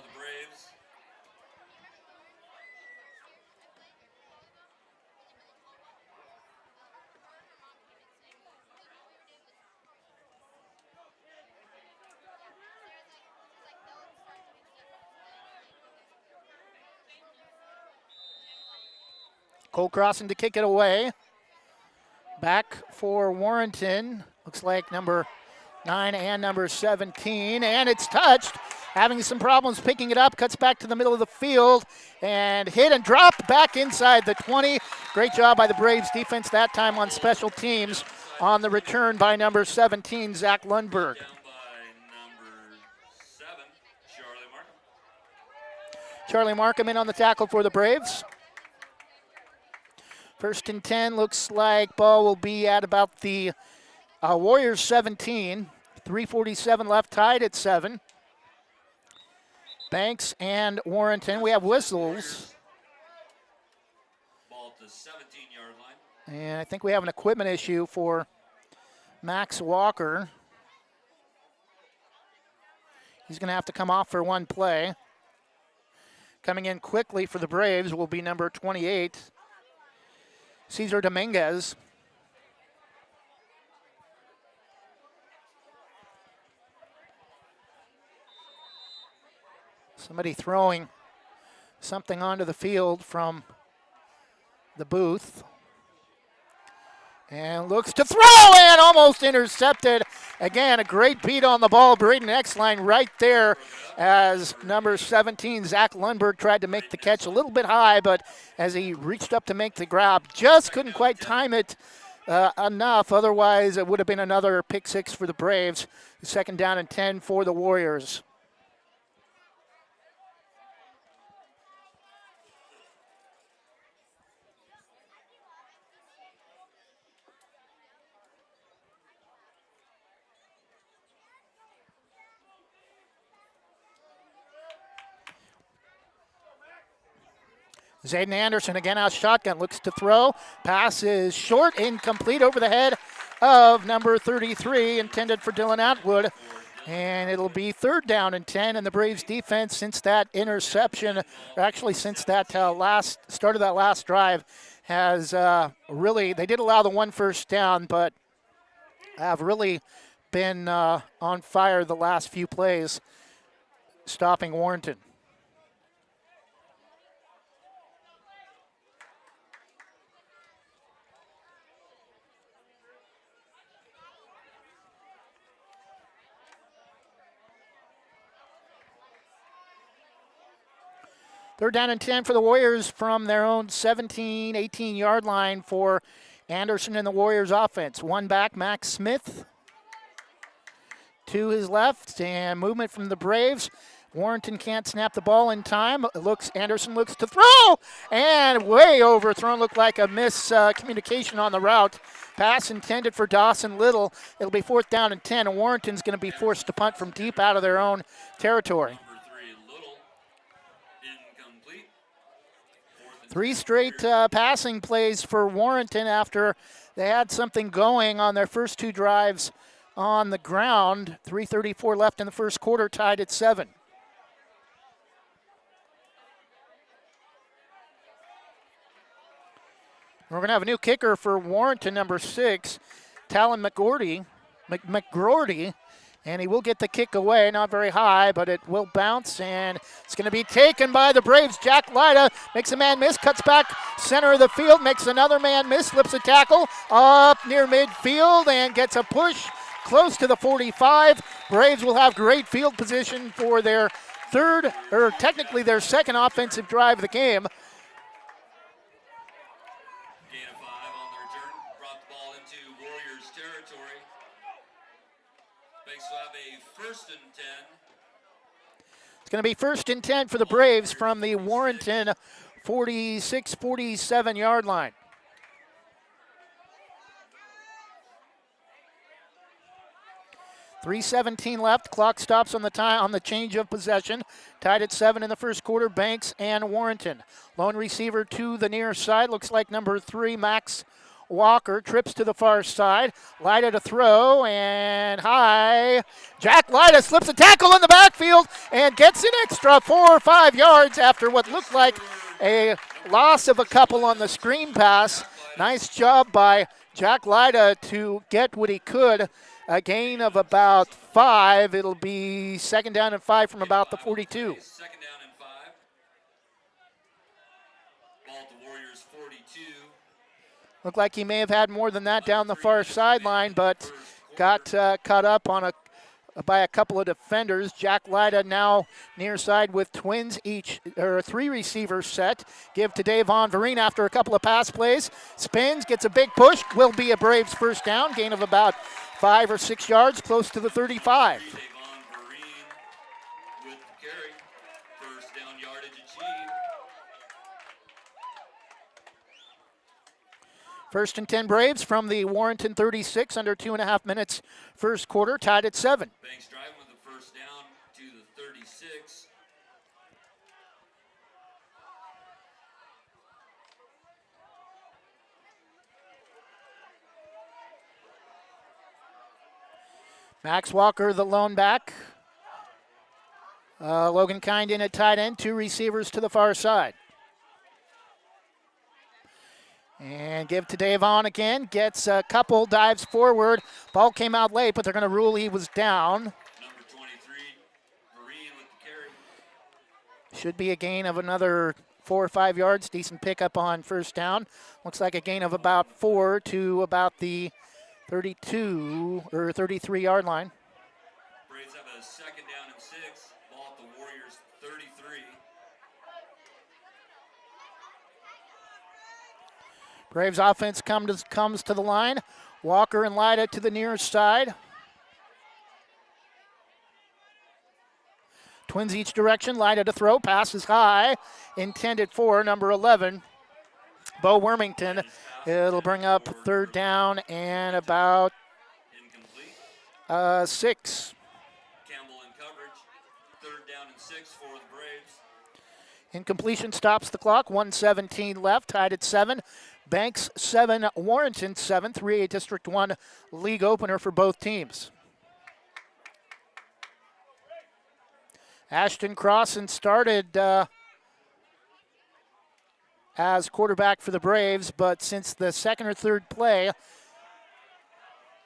Cole Crossan to kick it away. Back for Warrenton. Looks like number 9 and number 17. And it's touched. Having some problems picking it up. Cuts back to the middle of the field. And hit and dropped back inside the 20. Great job by the Braves defense that time on special teams. On the return by number 17, Zach Lundberg. Charlie Markham in on the tackle for the Braves. 1st and 10, looks like ball will be at about the Warriors 17. 3:47 left, tied at 7. Banks and Warrenton, we have whistles. Ball to 17-yard line. And I think we have an equipment issue for Max Walker. He's going to have to come off for one play. Coming in quickly for the Braves will be number 28. Cesar Dominguez. Somebody throwing something onto the field from the booth. And looks to throw and almost intercepted. Again, a great beat on the ball. Braden Exline right there as number 17, Zach Lundberg, tried to make the catch a little bit high, but as he reached up to make the grab, just couldn't quite time it enough. Otherwise, it would have been another pick six for the Braves. 2nd down and 10 for the Warriors. Zayden Anderson again out shotgun, looks to throw. Pass is short, incomplete over the head of number 33, intended for Dylan Atwood. And it'll be 3rd down and 10, and the Braves defense, since that interception, or actually since that start of that last drive, has really, they did allow the 1 first down, but have really been on fire the last few plays, stopping Warrenton. Third down and 10 for the Warriors from their own 17, 18-yard line for Anderson and the Warriors offense. One back, Max Smith to his left, and movement from the Braves. Warrenton can't snap the ball in time. Anderson looks to throw, and way overthrown. Looked like a miscommunication on the route. Pass intended for Dawson Little. It'll be 4th down and 10, and Warrenton's going to be forced to punt from deep out of their own territory. 3 straight passing plays for Warrenton after they had something going on their first 2 drives on the ground. 3:34 left in the first quarter, tied at 7. We're going to have a new kicker for Warrenton, number 6, Talon McGroarty, and he will get the kick away. Not very high, but it will bounce, and it's going to be taken by the Braves. Jack Lyda makes a man miss, cuts back center of the field, makes another man miss, slips a tackle up near midfield, and gets a push close to the 45. Braves will have great field position for their technically their second offensive drive of the game. First and 10. It's going to be 1st and 10 for the Braves from the Warrenton 46-47 yard line. .3:17 left. Clock stops on the change of possession. Tied at 7 in the first quarter. Banks and Warrenton. Lone receiver to the near side. Looks like number 3, Max Walker, trips to the far side. Lyda to throw, and high. Jack Lyda slips a tackle in the backfield and gets an extra 4 or 5 yards after what looked like a loss of a couple on the screen pass. Nice job by Jack Lyda to get what he could. A gain of about 5. It'll be 2nd down and 5 from about the 42. Looked like he may have had more than that down the far sideline, but got cut up on by a couple of defenders. Jack Lyda now near side with twins each, or 3 receivers set. Give to Davon Vereen after a couple of pass plays. Spins, gets a big push. Will be a Braves first down. Gain of about 5 or 6 yards, close to the 35. First and 10 Braves from the Warrenton 36, under 2.5 minutes first quarter, tied at 7. Banks driving with the first down to the 36. Max Walker, the lone back. Logan Kind in at tight end, 2 receivers to the far side. And give to Davon again. Gets a couple, dives forward. Ball came out late, but they're going to rule he was down. Number 23, Vereen with the carry. Should be a gain of another 4 or 5 yards. Decent pickup on first down. Looks like a gain of about 4 to about the 32 or 33 yard line. Braves have a 2nd down and 6. Ball at the Warriors 33. Braves offense comes to the line. Walker and Lyda to the near side. Twins each direction. Lyda to throw. Passes high. Intended for number 11, Bo Wormington. It'll bring up 3rd down and about 6. Campbell in coverage. 3rd down and 6 for the Braves. Incompletion stops the clock. 1:17 left. Tied at 7. Banks 7, Warrenton 7, 3A District 1 league opener for both teams. Ashton Crossan started as quarterback for the Braves, but since the 2nd or 3rd play,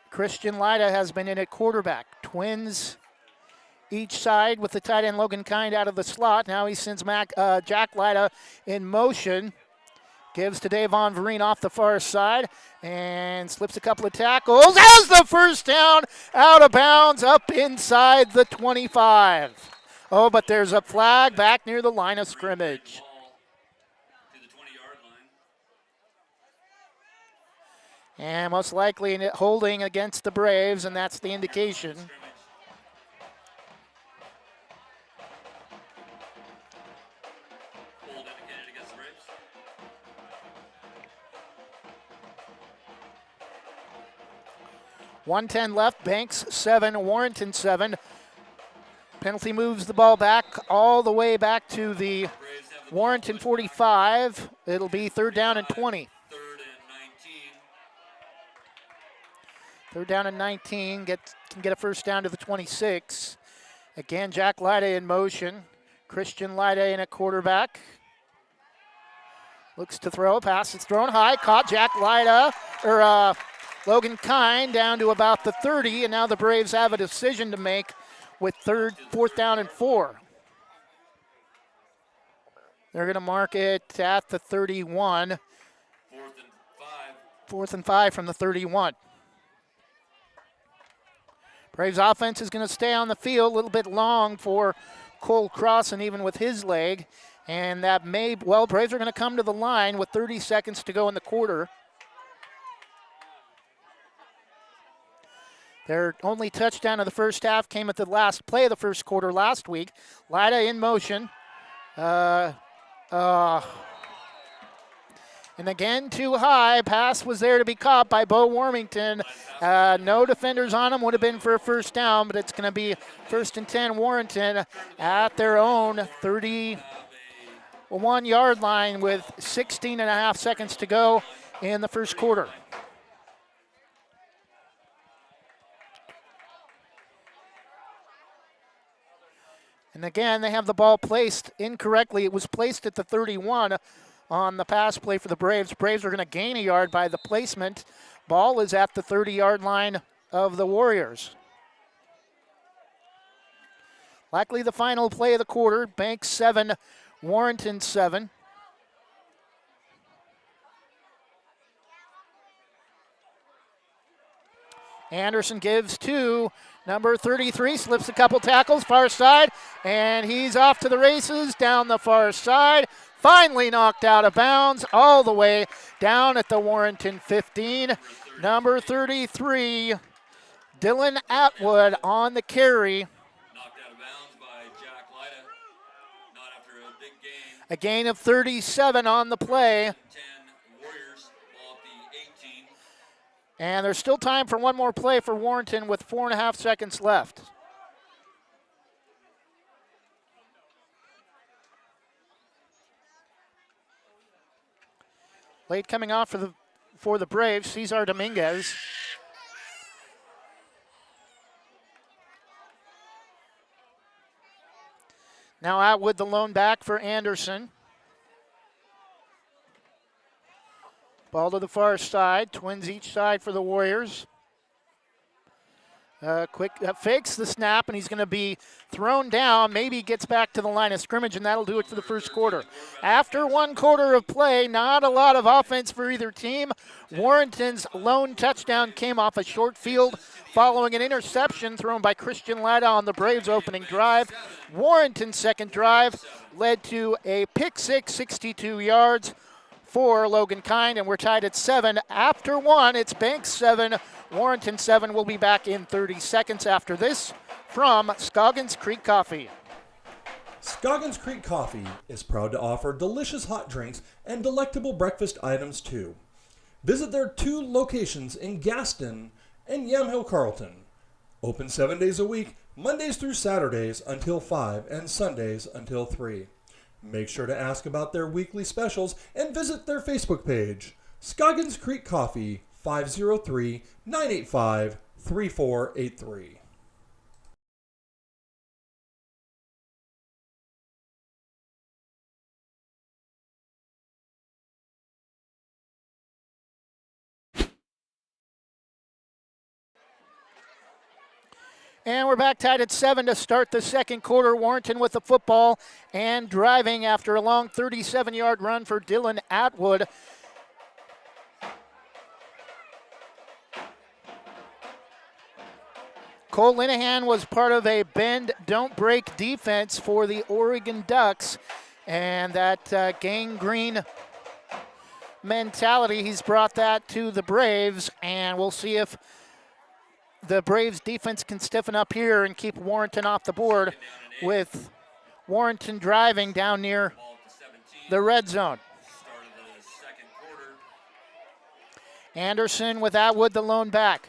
Christian Lyda has been in at quarterback. Twins each side with the tight end Logan Kind out of the slot. Now he sends Jack Lyda in motion. Gives to Davon Vereen off the far side and slips a couple of tackles. Has the first down, out of bounds, up inside the 25. Oh, but there's a flag back near the line of scrimmage. To the 20-yard line. And most likely holding against the Braves, and that's the indication. 1:10 left. Banks 7, Warrenton 7. Penalty moves the ball back all the way back to the Warrenton 45. It'll be 3rd down and 20. 3rd down and 19. Can get a first down to the 26. Again, Jack Lyda in motion. Christian Lyda in at quarterback. Looks to throw. Pass is thrown high. Caught Jack Lyda, Logan Kine down to about the 30. And now the Braves have a decision to make with 4th down and 4. They're going to mark it at the 31. 4th and 5 from the 31. Braves offense is going to stay on the field, a little bit long for Cole Crossan, even with his leg. And that Braves are going to come to the line with 30 seconds to go in the quarter. Their only touchdown of the first half came at the last play of the first quarter last week. Lyda in motion. And again, too high. Pass was there to be caught by Bo Warmington. No defenders on him. Would have been for a first down, but it's going to be 1st and 10 Warrenton at their own 31-yard line with 16 and a half seconds to go in the first quarter. And again, they have the ball placed incorrectly. It was placed at the 31 on the pass play for the Braves. Braves are going to gain a yard by the placement. Ball is at the 30-yard line of the Warriors. Likely the final play of the quarter. Banks 7, Warrenton 7. Anderson gives to number 33, slips a couple tackles, far side, and he's off to the races down the far side. Finally knocked out of bounds all the way down at the Warrenton 15. Number 33, Dylan Atwood on the carry. Knocked out of bounds by Jack Lyda. Not after a big gain. A gain of 37 on the play. 10 Warriors, ball at the 18. And there's still time for one more play for Warrenton with 4.5 seconds left. Late coming off for the Braves, Cesar Dominguez. Now out with the lone back for Anderson. Ball to the far side, twins each side for the Warriors. Quick fakes the snap, and he's going to be thrown down. Maybe gets back to the line of scrimmage, and that'll do it for the first quarter. After one quarter of play, not a lot of offense for either team. Warrenton's lone touchdown came off a short field following an interception thrown by Christian Lyda on the Braves' opening drive. Warrenton's second drive led to a pick six, 62 yards for Logan Kine, and we're tied at 7. After one, it's Banks 7, Warrenton 7. We'll be back in 30 seconds after this from Scoggins Creek Coffee. Scoggins Creek Coffee is proud to offer delicious hot drinks and delectable breakfast items too. Visit their 2 locations in Gaston and Yamhill Carlton. Open 7 days a week, Mondays through Saturdays until 5 and Sundays until 3. Make sure to ask about their weekly specials and visit their Facebook page. Scoggins Creek Coffee, 503-985-3483. And we're back tied at 7 to start the second quarter. Warrenton with the football and driving after a long 37-yard run for Dylan Atwood. Cole Linehan was part of a bend, don't break defense for the Oregon Ducks. And that gangrene mentality, he's brought that to the Braves. And we'll see if the Braves defense can stiffen up here and keep Warrenton off the board, with Warrenton driving down near the red zone. Anderson with Atwood, the lone back.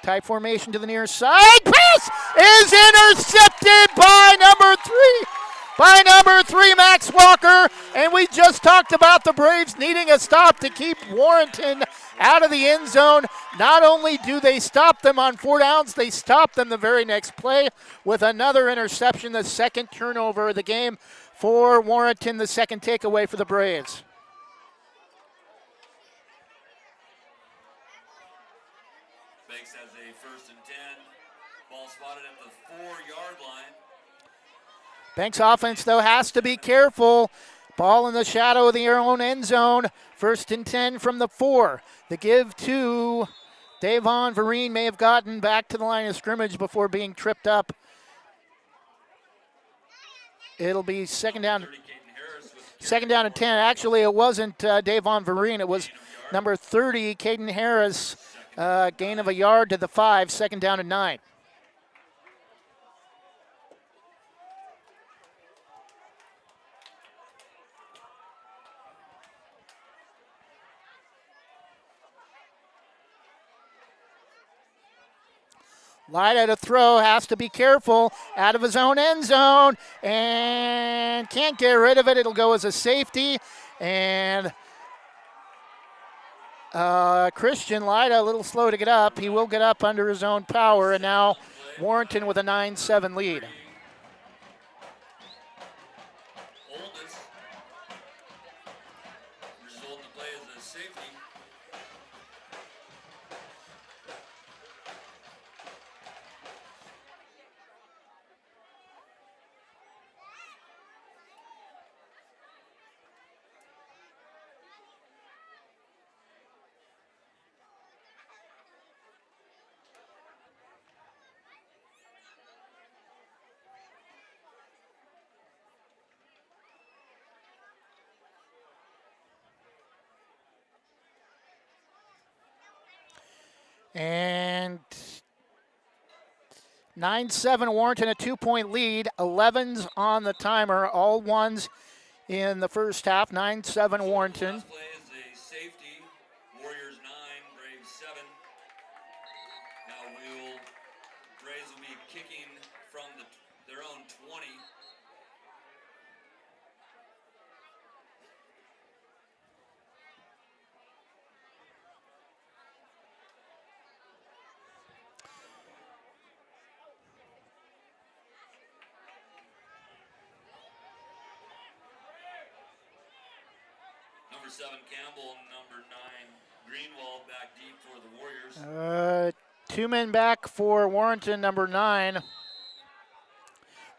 Tight formation to the near side. Pass is intercepted by number 3, Max Walker. And we just talked about the Braves needing a stop to keep Warrenton out of the end zone. Not only do they stop them on 4 downs, they stop them the very next play with another interception, the second turnover of the game for Warrenton, the second takeaway for the Braves. Banks has a 1st and 10. Ball spotted at the 4-yard line. Banks offense, though, has to be careful. Ball in the shadow of their own end zone. 1st and 10 from the 4. The give to Davon Vereen may have gotten back to the line of scrimmage before being tripped up. It'll be second down and 10. Actually, it wasn't Davon Vereen. It was number 30, Caden Harris. Gain of a yard to the 5, second down and 9. Lyda to throw, has to be careful, out of his own end zone, and can't get rid of it. It'll go as a safety, and Christian Lyda a little slow to get up. He will get up under his own power, and now Warrenton with a 9-7 lead. Result of the play is a safety. And 9-7 Warrenton, a 2-point lead. 11's on the timer, all ones in the first half. 9-7 Warrenton. Last play is a safety. Warriors 9, Braves 7. Now Braves will be kicking from their own 20. Number 7, Campbell, number 9, Greenwald back deep for the Warriors. 2 men back for Warrenton, number 9.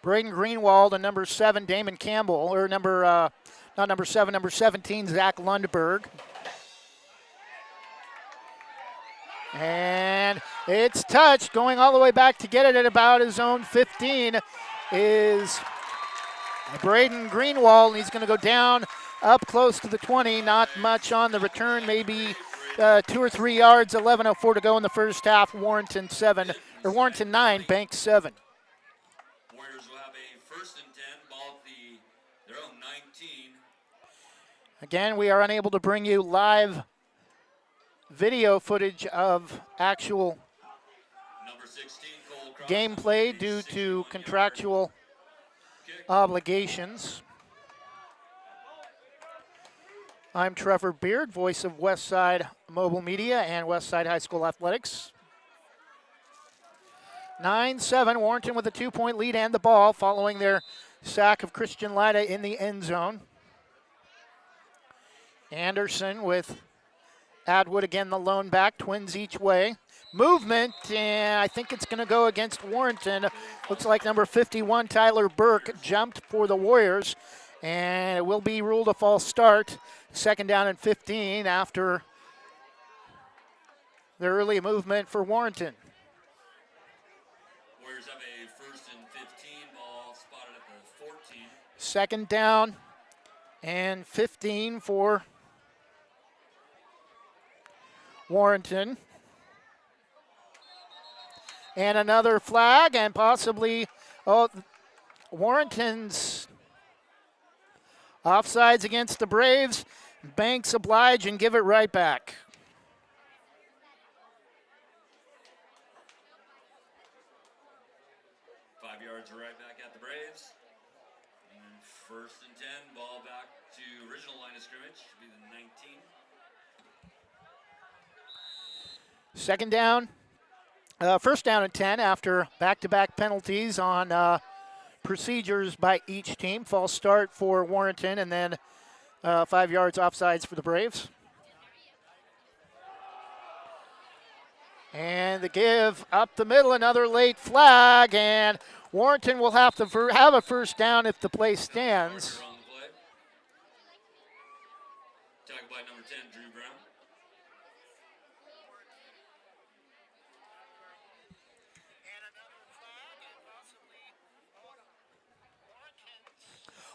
Braden Greenwald, and number 7, Damon Campbell, or not number 7, number 17, Zach Lundberg. And it's touched, going all the way back to get it at about his own 15 is Braden Greenwald, and he's going to go down up close to the 20. Not much on the return, maybe 2 or 3 yards. 11:04 to go in the first half. Warrenton 9, Banks 7. Warriors will have a 1st and 10, ball at their own 19. Again, we are unable to bring you live video footage of actual Number 16, Cole Cross, gameplay due to contractual obligations. I'm Trevor Beard, voice of Westside Mobile Media and Westside High School Athletics. 9-7, Warrenton with a 2-point lead and the ball following their sack of Christian Lyda in the end zone. Anderson with Atwood again, the lone back, twins each way. Movement, and I think it's going to go against Warrenton. Looks like number 51, Tyler Burke, jumped for the Warriors, and it will be ruled a false start. 2nd down and 15 after the early movement for Warrenton. Warriors have a 1st and 15, ball spotted at the 14. 2nd down and 15 for Warrenton. And another flag, and possibly Warrenton's offsides against the Braves. Banks oblige and give it right back. First and 10, ball back to original line of scrimmage, should be the 19. Second down, first down and 10 after back-to-back penalties on procedures by each team. False start for Warrenton and then 5 yards offsides for the Braves. And the give up the middle, another late flag, and Warrenton will have to have a first down if the play stands. Tackled by number 10, Drew Brown.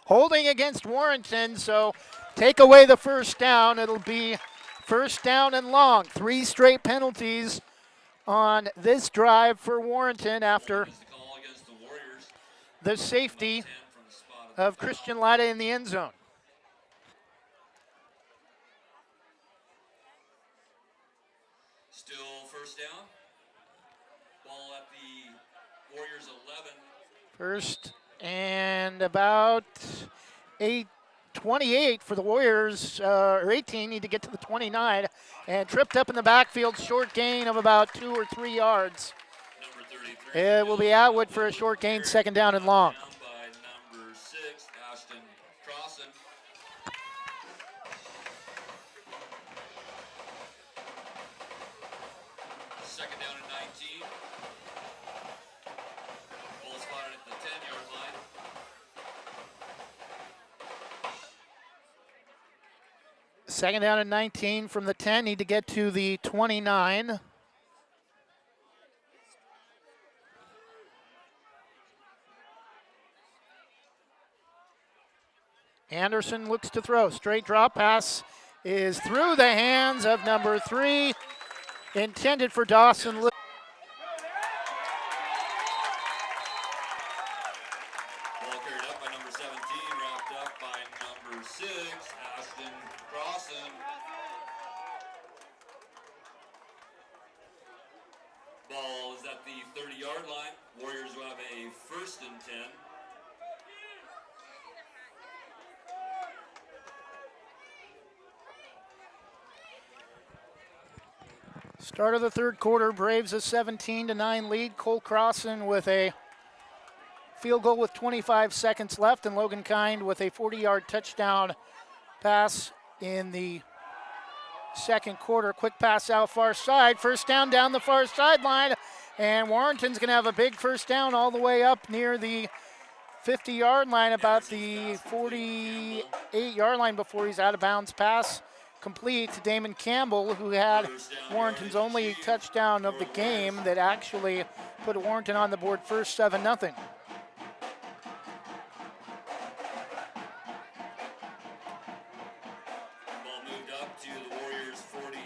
Holding against Warrenton, so take away the first down. It'll be first down and long. 3 straight penalties on this drive for Warrenton after the safety of Christian Latta in the end zone. Still first down. Ball at the Warriors 11. First and about 28 for the Warriors, or 18, need to get to the 29, and tripped up in the backfield, short gain of about 2 or 3 yards. It will be Atwood for a short gain, second down and long. Down by number 6, Ashton Crossan. Second down and 19. Ball spotted at the 10-yard line. Second down and 19 from the 10, need to get to the 29. Anderson looks to throw. Straight drop pass is through the hands of number 3, intended for Dawson. Ball carried up by number 17, wrapped up by number 6, Ashton Crossan. Ball is at the 30-yard line. Warriors will have a first and 10. Start of the third quarter, Braves a 17-9 lead. Cole Crossan with a field goal with 25 seconds left, and Logan Kind with a 40-yard touchdown pass in the second quarter. Quick pass out far side, first down down the far sideline, and Warrenton's going to have a big first down all the way up near the 50-yard line, about the 48-yard line before he's out of bounds. Pass complete to Damon Campbell, who had Warrenton's only touchdown of the game that actually put Warrenton on the board first, 7-0. Ball moved up to the Warriors 47.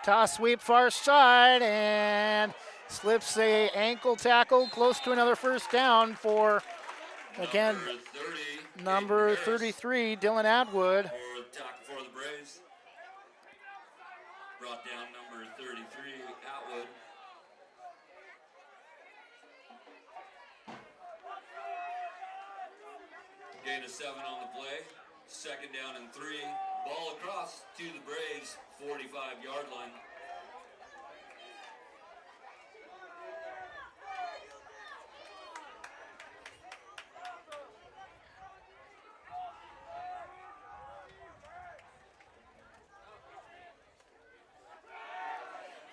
Toss sweep far side, and slips the ankle tackle close to another first down for, again, number 33, Dylan Atwood. For the tackle for the Braves. Brought down number 33, Atwood. Gain of 7 on the play. Second down and 3. Ball across to the Braves, 45-yard line.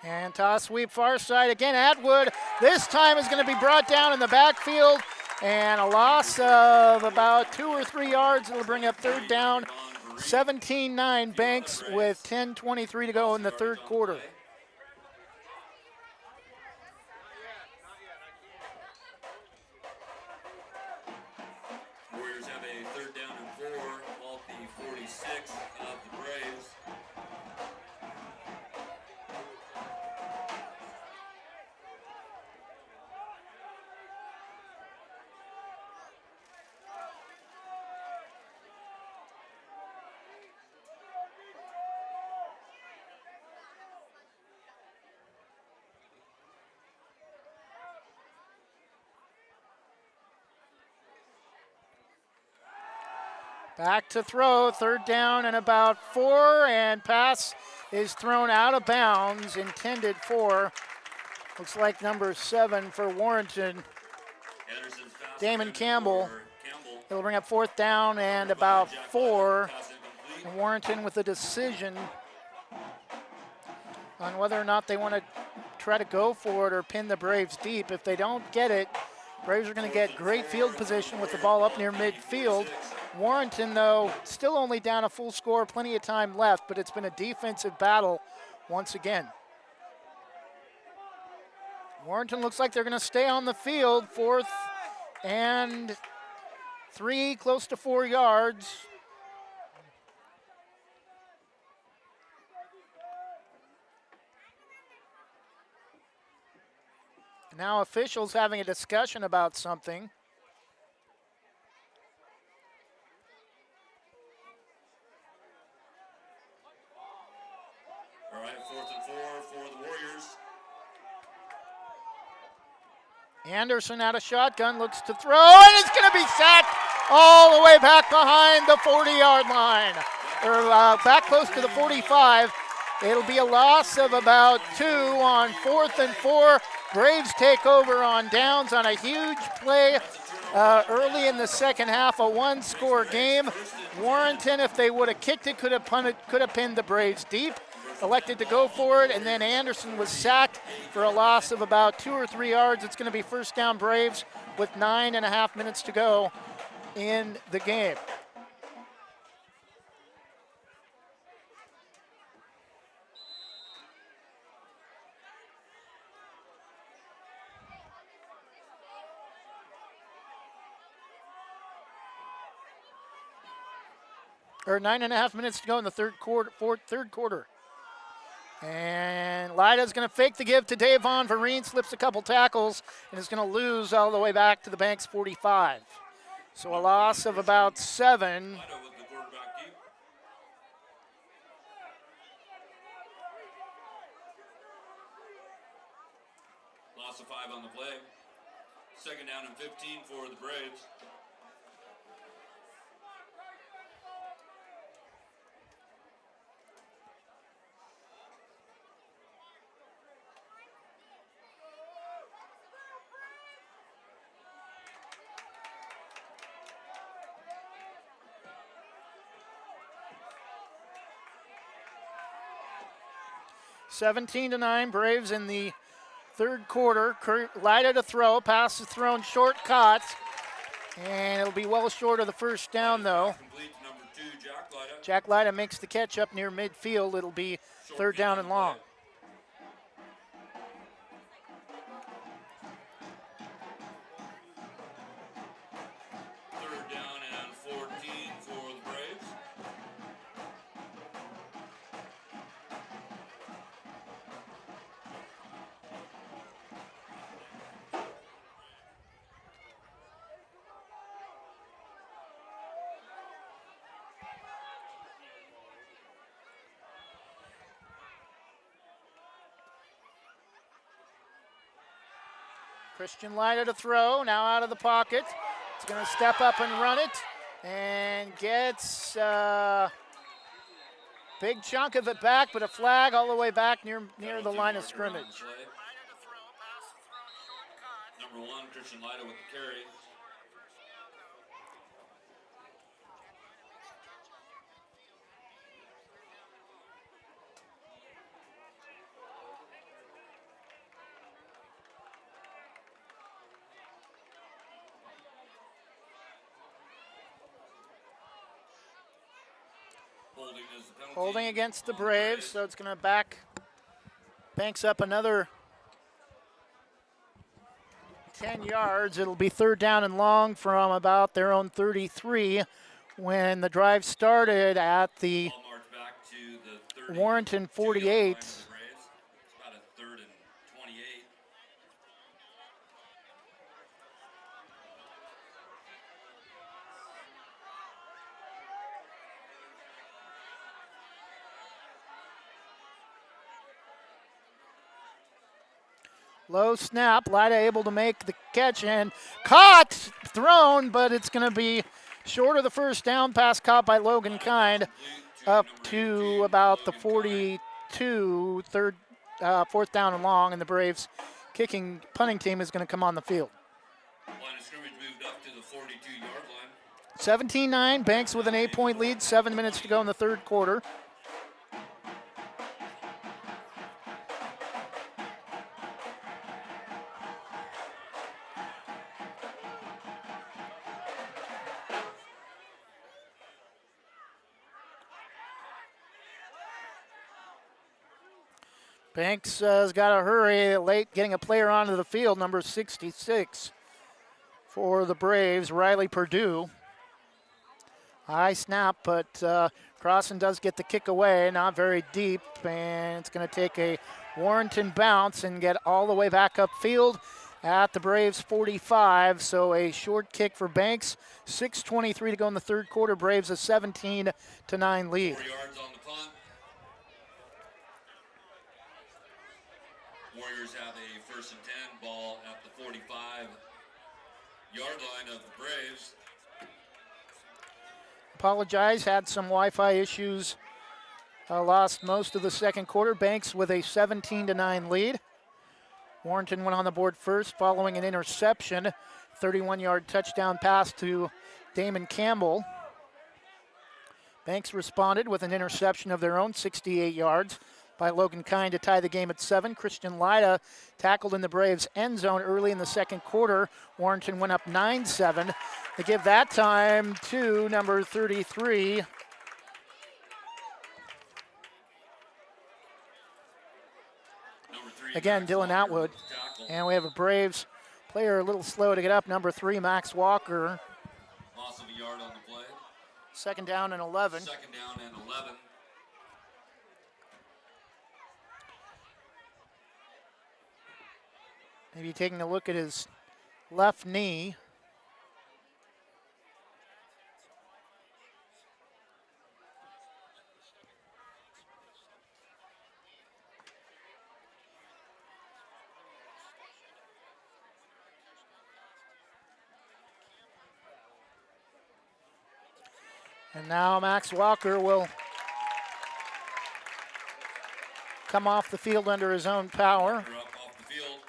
And toss sweep far side again. Atwood this time is going to be brought down in the backfield, and a loss of about 2 or 3 yards. It'll bring up third down. 17-9 Banks with 10:23 to go in the third quarter. Warriors have a third down and 4 off the 46 of the Braves. Back to throw, third down and about 4, and pass is thrown out of bounds, intended for, looks like number 7 for Warrenton, Damon Campbell. It'll bring up fourth down and about 4, and Warrenton with a decision on whether or not they want to try to go for it or pin the Braves deep. If they don't get it, Braves are going to get great field position with the ball up near midfield. Warrenton, though, still only down a full score, plenty of time left, but it's been a defensive battle once again. Warrenton looks like they're going to stay on the field, 4th and 3, close to 4 yards. Now officials having a discussion about something. All right, 4th and 4 for the Warriors. Anderson out of shotgun, looks to throw, and it's going to be sacked all the way back behind the 40-yard line, or back close to the 45. It'll be a loss of about 2 on 4th and 4. Braves take over on downs on a huge play early in the second half, a one-score game. Warrenton, if they would have kicked it, could have pinned the Braves deep. Elected to go for it, and then Anderson was sacked for a loss of about 2 or 3 yards. It's going to be first down Braves with 9.5 minutes to go in the game. Or 9.5 minutes to go in the third quarter. And Lida's going to fake the give to Davon. Vereen slips a couple tackles and is going to lose all the way back to the Banks 45. So a loss of about 7. Loss of 5 on the play. Second down and 15 for the Braves. Seventeen to 9, Braves in the third quarter. Lida to throw, pass is thrown short, caught, and it'll be well short of the first down though. Jack Lida makes the catch up near midfield. It'll be third down and long. Third down and 14 for the Braves. Christian Lida to throw, now out of the pocket. It's going to step up and run it, and gets a big chunk of it back, but a flag all the way back near the line of scrimmage. Number 1, Christian Lida with the carry. Holding against the Braves, so it's going to banks up another 10 yards. It'll be third down and long from about their own 33 when the drive started at the Warrenton 48. Low snap, Lida able to make the catch and caught, thrown, but it's going to be Short of the first down, pass caught by Logan Kind up to about the 42, fourth down and long, and the Braves punting team is going to come on the field. Line of scrimmage moved up to the 42-yard line. 17-9, Banks with an 8-point lead, 7 minutes to go in the third quarter. Banks has got to hurry late getting a player onto the field, number 66 for the Braves, Riley Purdue. High snap, but Crossan does get the kick away, not very deep, and it's going to take a Warrenton bounce and get all the way back upfield at the Braves 45. So a short kick for Banks. 6:23 to go in the third quarter. Braves a 17-9 lead. 4 yards on the punt. Warriors have a 1st and 10 ball at the 45-yard line of the Braves. Apologize, had some Wi-Fi issues. Lost most of the second quarter. Banks with a 17-9 lead. Warrenton went on the board first following an interception. 31-yard touchdown pass to Damon Campbell. Banks responded with an interception of their own, 68 yards, by Logan Kind to tie the game at 7. Christian Lyda tackled in the Braves' end zone early in the second quarter. Warrenton went up 9-7. They give that time to number 33. Again, Dylan Atwood. And we have a Braves player a little slow to get up, number 3, Max Walker. Loss of a yard on the play. 2nd down and 11. 2nd down and 11. Maybe taking a look at his left knee. And now Max Walker will come off the field under his own power. Up off the field.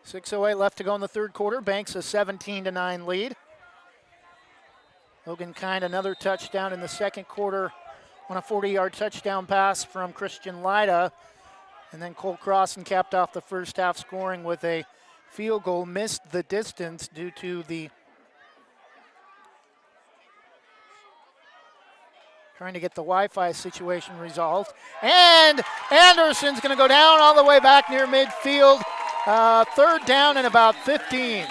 6:08 left to go in the third quarter. Banks a 17-9 lead. Logan Kind another touchdown in the second quarter on a 40-yard touchdown pass from Christian Lyda. And then Cole Crossan capped off the first half scoring with a field goal. Missed the distance due to the trying to get the Wi-Fi situation resolved. And Anderson's going to go down all the way back near midfield. 3rd down and about 15.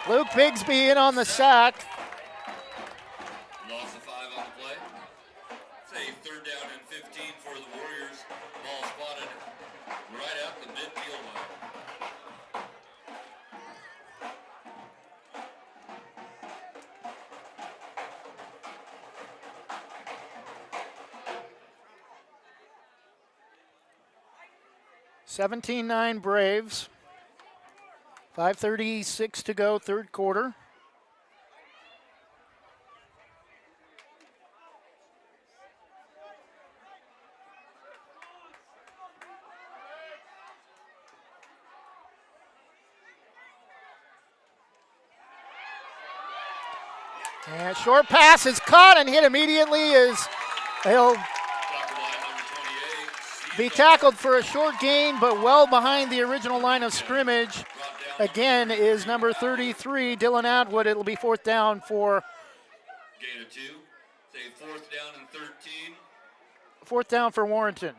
Luke Bigsby in on the sack. Loss of 5 on the play. Say 3rd down and 15 for the Warriors. Ball spotted right at the midfield line. $17-9 Braves. 5:36 to go, third quarter. And short pass is caught and hit immediately as he'll be tackled for a short gain, but well behind the original line of scrimmage. Again is number 33, Dylan Atwood. It'll be 4th down for... Gain of 2. Say 4th down and 13. 4th down for Warrenton.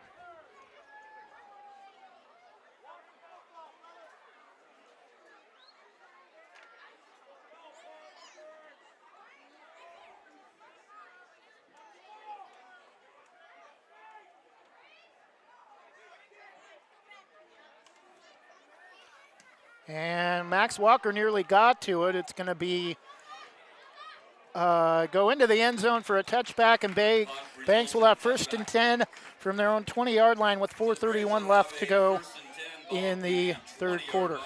And Max Walker nearly got to it. It's going to be go into the end zone for a touchback, and Banks will have 1st and 10 from their own 20-yard line with 4:31 left to go in the third quarter.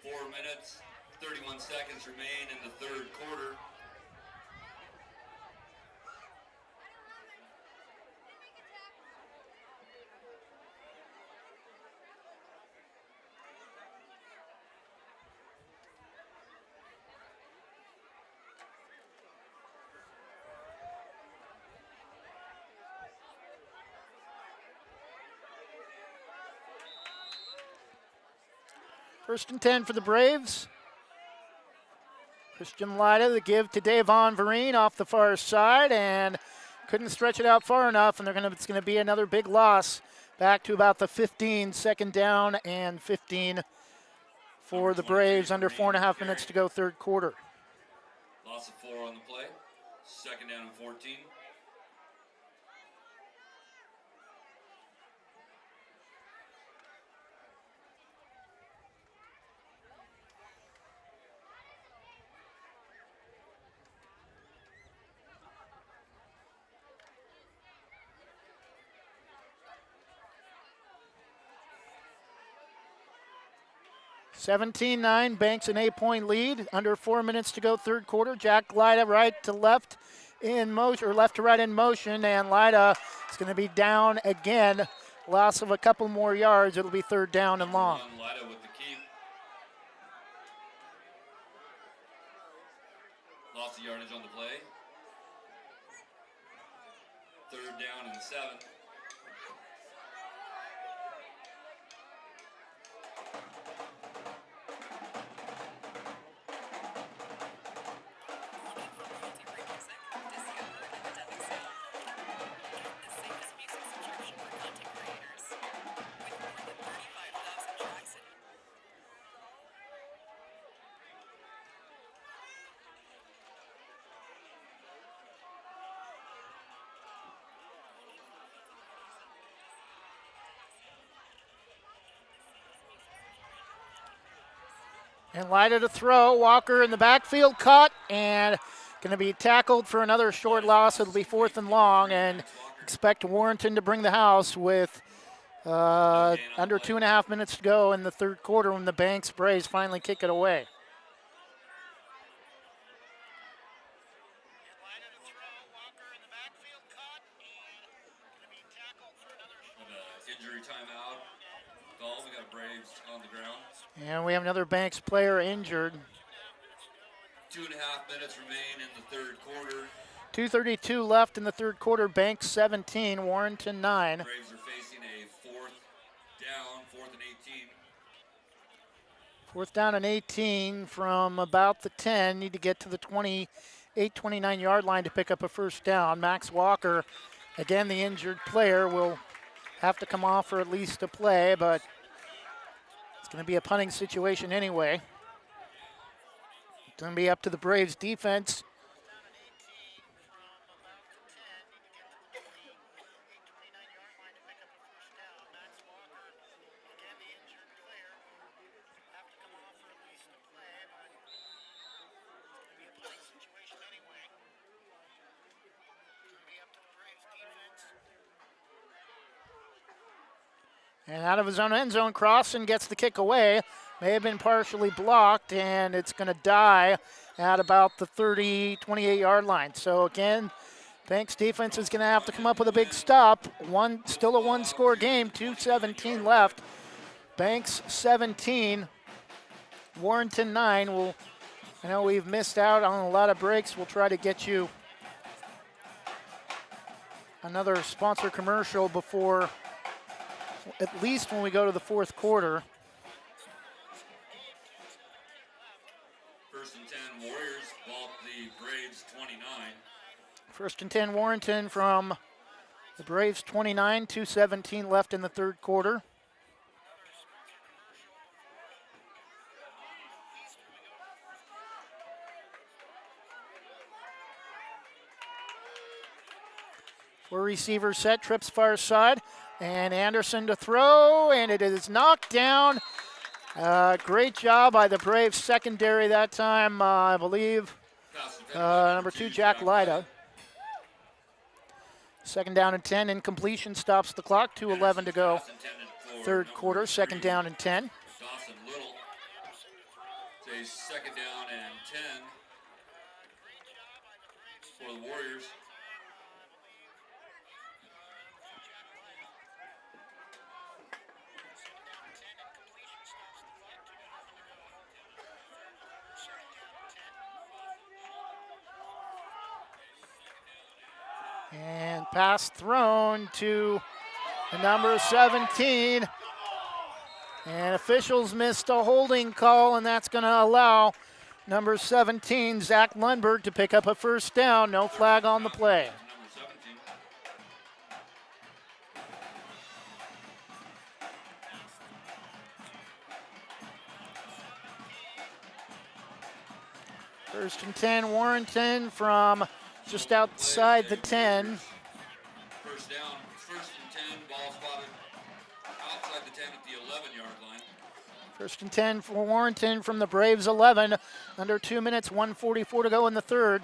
4 minutes, 31 seconds remain in the third quarter. First and 10 for the Braves. Christian Lida, the give to Davon Vereen off the far side, and couldn't stretch it out far enough, and it's going to be another big loss. Back to about the 15, 2nd down and 15 for the Braves, under 4.5 minutes to go, third quarter. Loss of 4 on the play. 2nd down and 14. 17-9, Banks an 8-point lead. Under 4 minutes to go, third quarter. Jack Lida right to left in motion, or left to right in motion, and Lida is going to be down again. Loss of a couple more yards. It'll be 3rd down and long. Lida with the keep. Lost the yardage on the play. 3rd down and 7. And Lida to throw. Walker in the backfield, caught, and going to be tackled for another short loss. It'll be 4th and long, and expect Warrenton to bring the house with under 2.5 minutes to go in the third quarter when the Banks Braves finally kick it away. Injury timeout. Call. We got Braves on the ground. And we have another Banks player injured. 2.5 minutes remain in the third quarter. 2:32 left in the third quarter. Banks 17, Warrenton 9. Braves are facing a 4th down, 4th and 18. 4th down and 18 from about the 10. Need to get to the 28, 29-yard line to pick up a 1st down. Max Walker, again the injured player, will have to come off for at least a play, but it's going to be a punting situation anyway. It's going to be up to the Braves defense. And out of his own end zone, Crossan gets the kick away. May have been partially blocked, and it's going to die at about the 30, 28-yard line. So again, Banks defense is going to have to come up with a big stop. Still a one-score game, 2:17 left. Banks 17, Warrenton 9. I know we've missed out on a lot of breaks. We'll try to get you another sponsor commercial before, at least when we go to the fourth quarter. 1st and 10 Warriors, ball the Braves 29. 1st and 10 Warrenton from the Braves 29, 2:17 left in the third quarter. Four receivers set, trips far side, and Anderson to throw, and it is knocked down. Great job by the Braves secondary that time. I believe Number 2, Jack Lyda. Second down and 10. Incompletion stops the clock. 2:11 to go. Third quarter. Second down and 10. Dawson Little. It's a second down and 10 for the Warriors. And pass thrown to the number 17. And officials missed a holding call, and that's going to allow number 17, Zach Lundberg, to pick up a first down. No flag on the play. First and 10, Warrenton from just outside the 10. First down, first and 10, ball spotted outside the 10 at the 11-yard line. First and 10 for Warrenton from the Braves 11. Under 2 minutes, 1:44 to go in the third.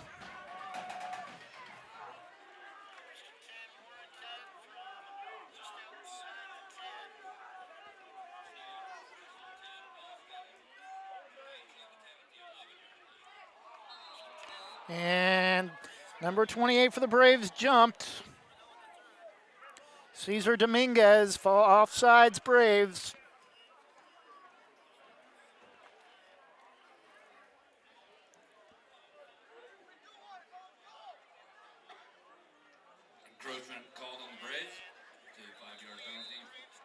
And number 28 for the Braves jumped. Cesar Dominguez, offsides Braves. Encroachment called on the Braves. To a 5-yard penalty.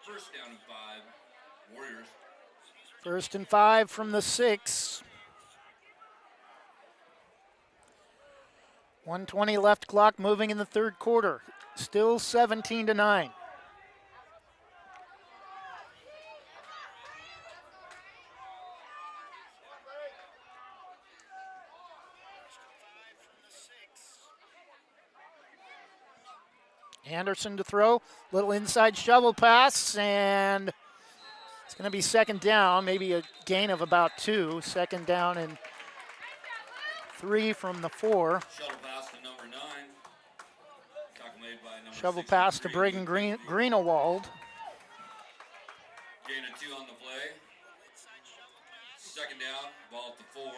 First down and 5, Warriors. First and 5 from the 6. 1:20 left clock, moving in the third quarter. Still 17-9. Anderson to throw, little inside shovel pass, and it's going to be second down, maybe a gain of about 2. Second down and 3 from the 4. Shuttle pass to number 9. Tackle made by number Shovel pass to Braden Greenewald. Gain of 2 on the play. Second down, ball at the 4.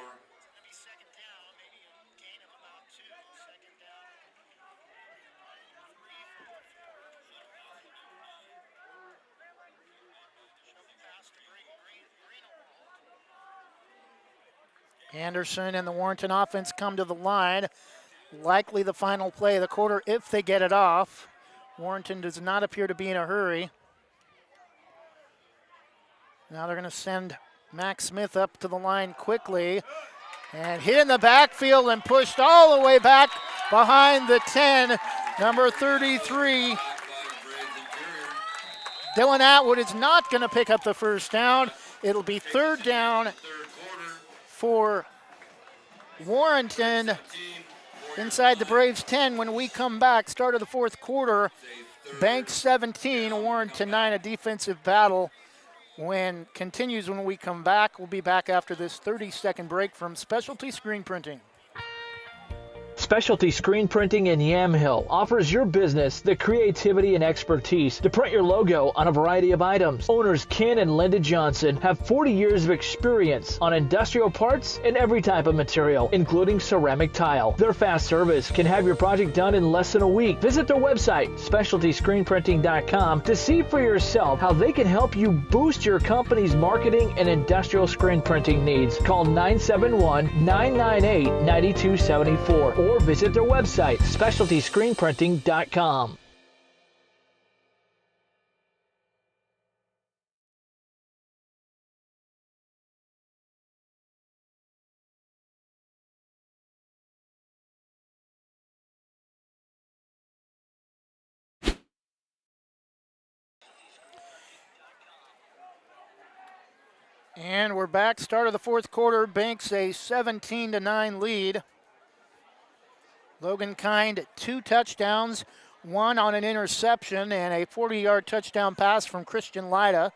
Anderson and the Warrenton offense come to the line. Likely the final play of the quarter if they get it off. Warrenton does not appear to be in a hurry. Now they're going to send Max Smith up to the line quickly. And hit in the backfield and pushed all the way back behind the 10. Number 33. Dylan Atwood is not going to pick up the first down. It'll be third down for Warrenton inside the Braves 10 when we come back. Start of the fourth quarter. Banks 17, Warrenton 9, a defensive battle continues when we come back. We'll be back after this 30-second break from Specialty Screen Printing. Specialty Screen Printing in Yamhill offers your business the creativity and expertise to print your logo on a variety of items. Owners Ken and Linda Johnson have 40 years of experience on industrial parts and every type of material, including ceramic tile. Their fast service can have your project done in less than a week. Visit their website, specialtyscreenprinting.com, to see for yourself how they can help you boost your company's marketing and industrial screen printing needs. Call 971-998-9274 or visit their website, specialtyscreenprinting.com. And we're back. Start of the fourth quarter. Banks a 17-9 lead. Logan Kind, 2 touchdowns, 1 on an interception, and a 40-yard touchdown pass from Christian Lyda.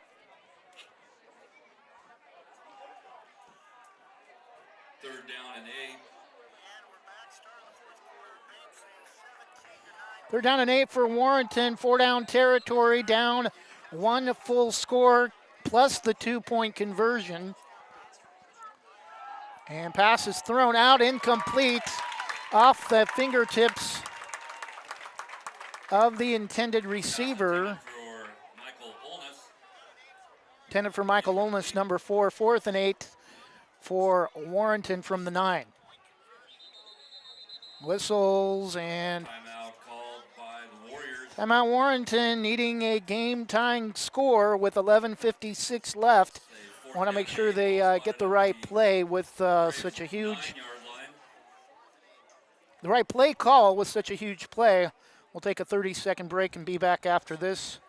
Third down and 8. They're down and 8 for Warrenton. 4 down territory, down 1 full score plus the 2-point conversion. And pass is thrown out, incomplete, off the fingertips of the intended receiver. Intended for Michael Olness, number 4, 4th and 8 for Warrenton from the 9. Whistles and Timeout called by the Warriors. timeout Warrenton needing a game-tying score with 11:56 left. Want to make sure they get the right play with such a huge, the right play call with such a huge play. We'll take a 30-second break and be back after this.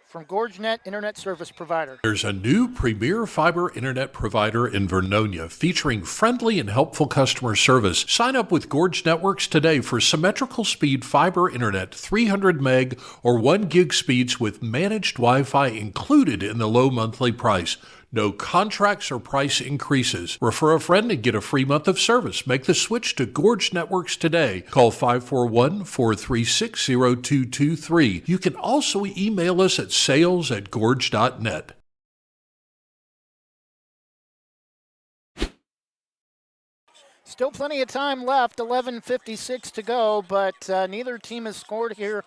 From GorgeNet Internet Service Provider. There's a new premier fiber internet provider in Vernonia featuring friendly and helpful customer service. Sign up with Gorge Networks today for symmetrical speed fiber internet, 300 meg or 1 gig speeds with managed Wi-Fi included in the low monthly price. No contracts or price increases. Refer a friend and get a free month of service. Make the switch to Gorge Networks today. Call 541-436-0223. You can also email us at sales@gorge.net. Still plenty of time left, 11:56 to go, but neither team has scored here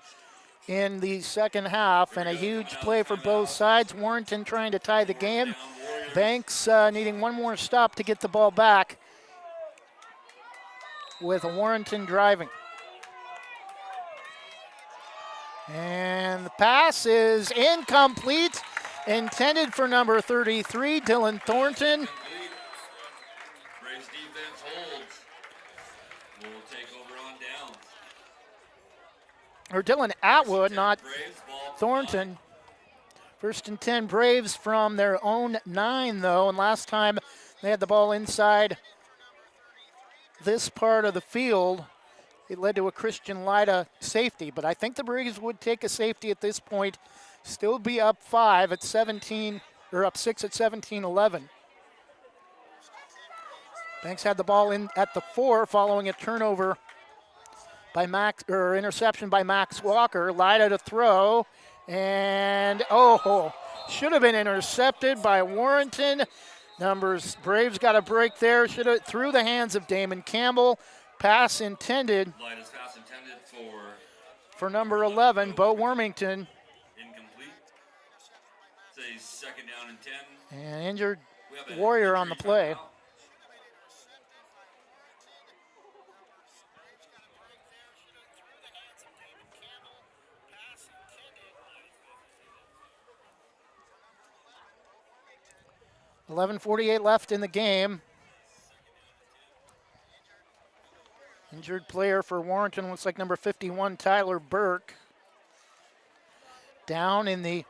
in the second half, and a huge play for both sides. Warrenton trying to tie the game. Banks needing one more stop to get the ball back, with Warrenton driving. And the pass is incomplete, intended for number 33, Dylan Thornton. Braves defense holds. We'll take over on downs. Or Dylan Atwood, not Thornton. 1st and 10 Braves from their own 9, though, and last time they had the ball inside this part of the field, it led to a Christian Lyda safety, but I think the Braves would take a safety at this point, still be up 5 at 17, or up 6 at 17-11. Banks had the ball in at the 4 following a turnover by interception by Max Walker. Lyda to throw, and should have been intercepted by Warrenton. Braves got a break there. Should have through the hands of Damon Campbell. Pass intended. Lyda's pass intended for number 11, Bo Wormington. Incomplete. Say 2nd down and 10. And injured Warrior on the play. Timeout. 11:48 left in the game. Injured player for Warrenton looks like number 51, Tyler Burke. Down in the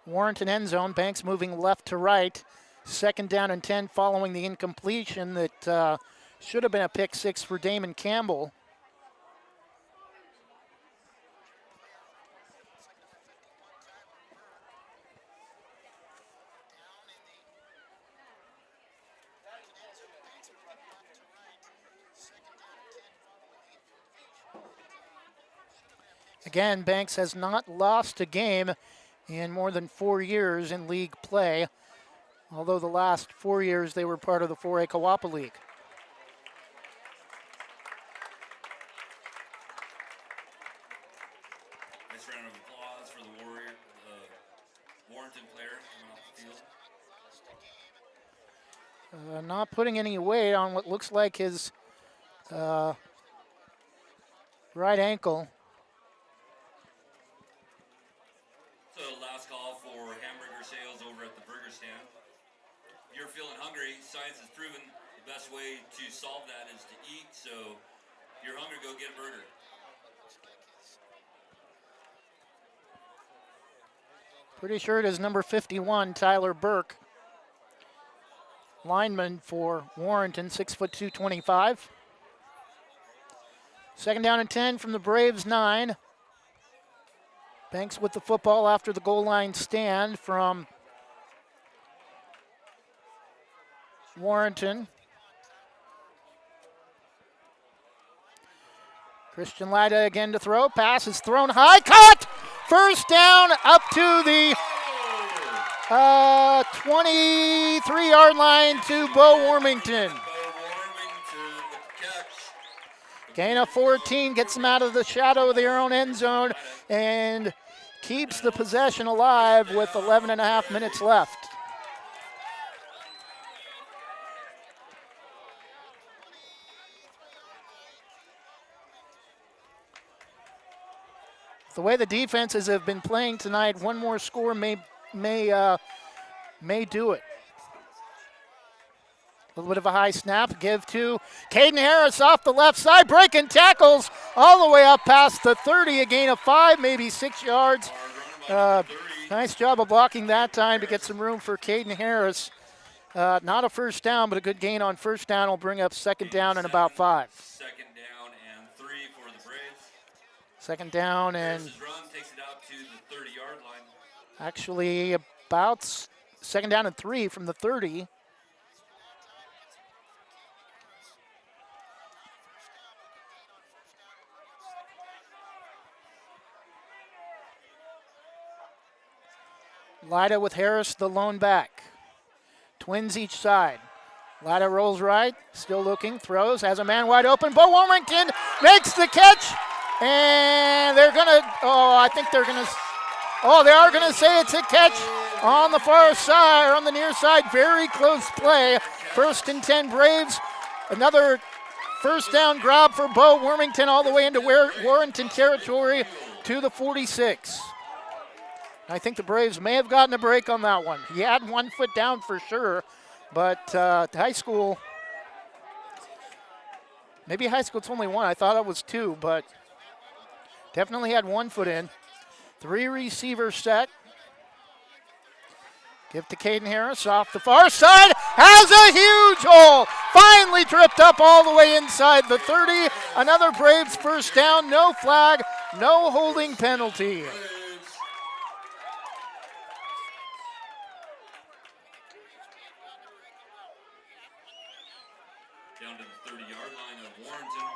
Warrenton end zone. Banks moving left to right. 2nd down and 10 following the incompletion that should have been a pick 6 for Damon Campbell. Again, Banks has not lost a game in more than 4 years in league play, although the last 4 years they were part of the 4A Kawapa League. Nice round of applause for the Warrenton player coming off the field. Not putting any weight on what looks like his right ankle. So last call for hamburger sales over at the burger stand. If you're feeling hungry, science has proven the best way to solve that is to eat. So if you're hungry, go get a burger. Pretty sure it is number 51, Tyler Burke. Lineman for Warrenton, 6'2", 225. 2nd down and 10 from the Braves 9. Banks with the football after the goal line stand from Warrenton. Christian Lida again to throw. Pass is thrown high. Caught! First down up to the 23-yard line to Bo Warmington. Gain of 14 gets them out of the shadow of their own end zone and keeps the possession alive with 11 and a half minutes left. The way the defenses have been playing tonight, one more score may do it. A little bit of a high snap, give to Caden Harris off the left side, breaking tackles all the way up past the 30, a gain of 5, maybe 6 yards. Nice job of blocking that time to get some room for Caden Harris. Not a first down, but a good gain on first down will bring up second down and about 5. Second down and 3 for the Braves. Second down and run takes it out to the 30-yard line. actually about second down and 3 from the 30. Lida with Harris, the lone back. Twins each side. Lida rolls right, still looking, throws, has a man wide open. Bo Warrington makes the catch, and they're going to, they are going to say it's a catch on the far side, or on the near side. Very close play. 1st and 10 Braves. Another first down grab for Bo Warrington all the way into Warrenton territory to the 46. I think the Braves may have gotten a break on that one. He had 1 foot down for sure, but high school, maybe high school it's only 1. I thought it was 2, but definitely had 1 foot in. 3 receiver set. Give to Caden Harris off the far side. Has a huge hole. Finally tripped up all the way inside the 30. Another Braves first down. No flag, no holding penalty. Down to the 30-yard line of Warrenton.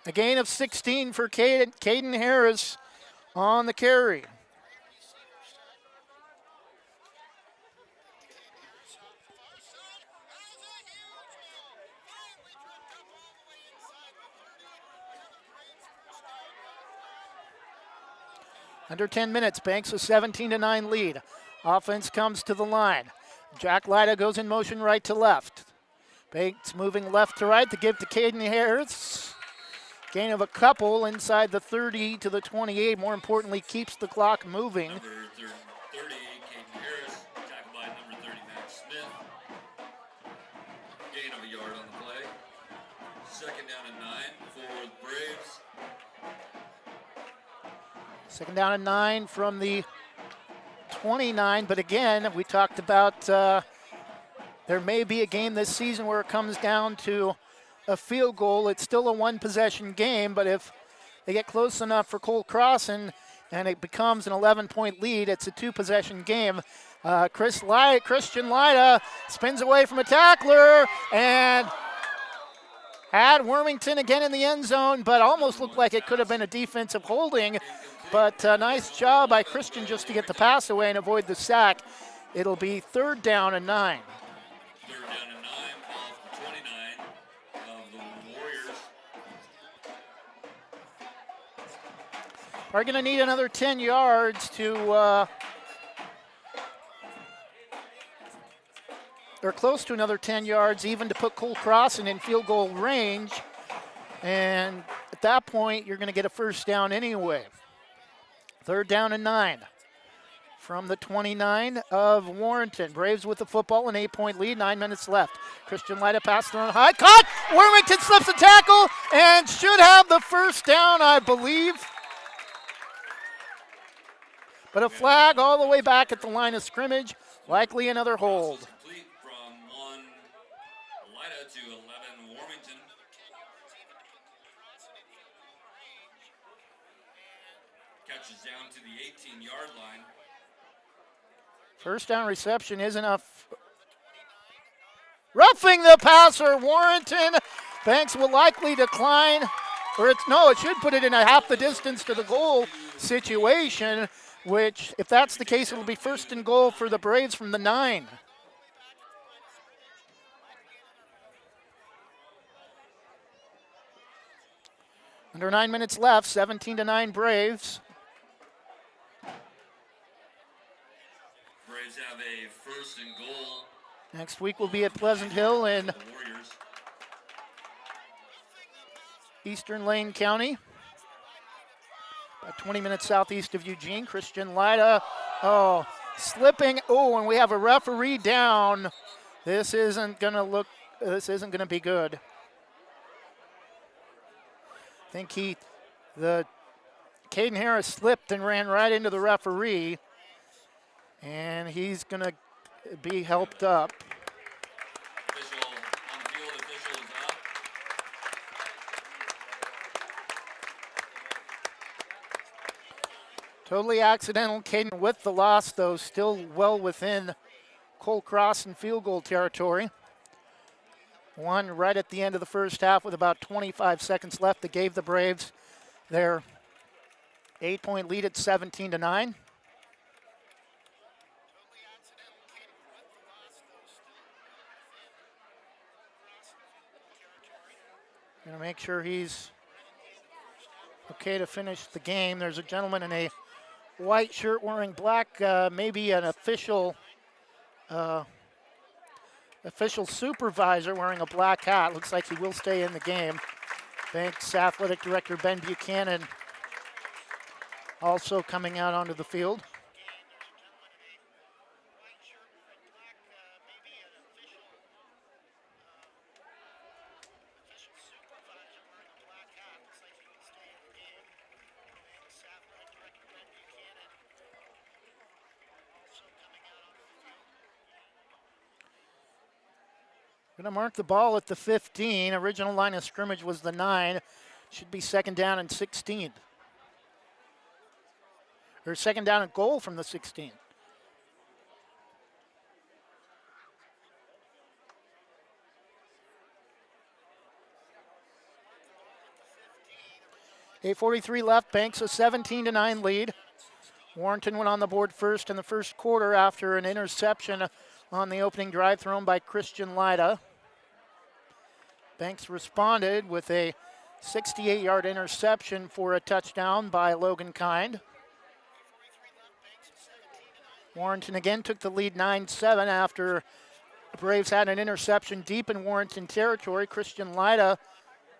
A gain of 16 for Caden Harris on the carry. Under 10 minutes, Banks a 17-9 lead. Offense comes to the line. Jack Lida goes in motion right to left. Banks moving left to right to give to Caden Harris. Gain of a couple inside the 30 to the 28. More importantly, keeps the clock moving. Number 30, Caden Harris, tackled by number 30, Max Smith. Gain of a yard on the play. Second down and 9 for the Braves. Second down and 9 from the 29, but again, we talked about there may be a game this season where it comes down to a field goal. It's still a 1-possession game, but if they get close enough for Cole Crossan and it becomes an 11-point lead, it's a 2-possession game. Christian Lida spins away from a tackler and had Warmington again in the end zone, but almost looked like it could have been a defensive holding. But nice job by Christian just to get the pass away and avoid the sack. It'll be 3rd down and 9. 3rd down and 9 off the 29 of the Warriors. Are going to need another 10 yards to, or close to another 10 yards even to put Cole Crossan in field goal range. And at that point, you're going to get a first down anyway. 3rd down and 9 from the 29 of Warrenton. Braves with the football, an 8-point lead, 9 minutes left. Christian Lida pass thrown high, caught! Warrington slips a tackle and should have the first down, I believe. But a flag all the way back at the line of scrimmage, likely another hold. Complete from 1 Lida to 11 Warmington. Catches down to the 18-yard line. First down reception is enough. Roughing the passer, Warrenton Banks will likely decline, or it should put it in a half the distance to the goal situation, which, if that's the case, it'll be first and goal for the Braves from the 9. Under 9 minutes left, 17-9 Braves. Braves have a first and goal. Next week we'll be at Pleasant Hill in The Warriors. Eastern Lane County. About 20 minutes southeast of Eugene. Christian Lyda, slipping. Oh, and we have a referee down. This isn't going to be good. I think Caden Harris slipped and ran right into the referee, and he's going to be helped up. Official on the field, official is up. Totally accidental. Caden with the loss, though, still well within Cole Cross and field goal territory. One right at the end of the first half with about 25 seconds left that gave the Braves their 8-point lead at 17-9. Going to make sure he's okay to finish the game. There's a gentleman in a white shirt wearing black, maybe an official supervisor wearing a black hat. Looks like he will stay in the game. Banks Athletic Director Ben Buchanan also coming out onto the field. Going to mark the ball at the 15. Original line of scrimmage was the 9. Should be second down and 16. Or second down and goal from the 16. .8:43 left. Banks a 17-9 lead. Warrenton went on the board first in the first quarter after an interception on the opening drive thrown by Christian Lyda. Banks responded with a 68-yard interception for a touchdown by Logan Kind. Warrenton again took the lead 9-7 after the Braves had an interception deep in Warrenton territory. Christian Lyda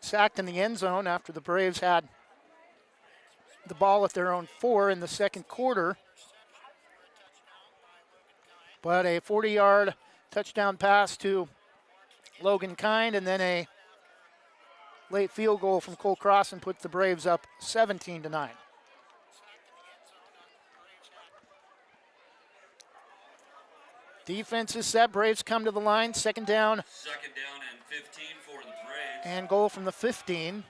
sacked in the end zone after the Braves had the ball at their own 4 in the second quarter. But a 40-yard touchdown pass to Logan Kind, and then a late field goal from Cole Cross and put the Braves up 17-9. Defense is set. Braves come to the line. Second down. Second down and 15 for the Braves. And goal from the 15.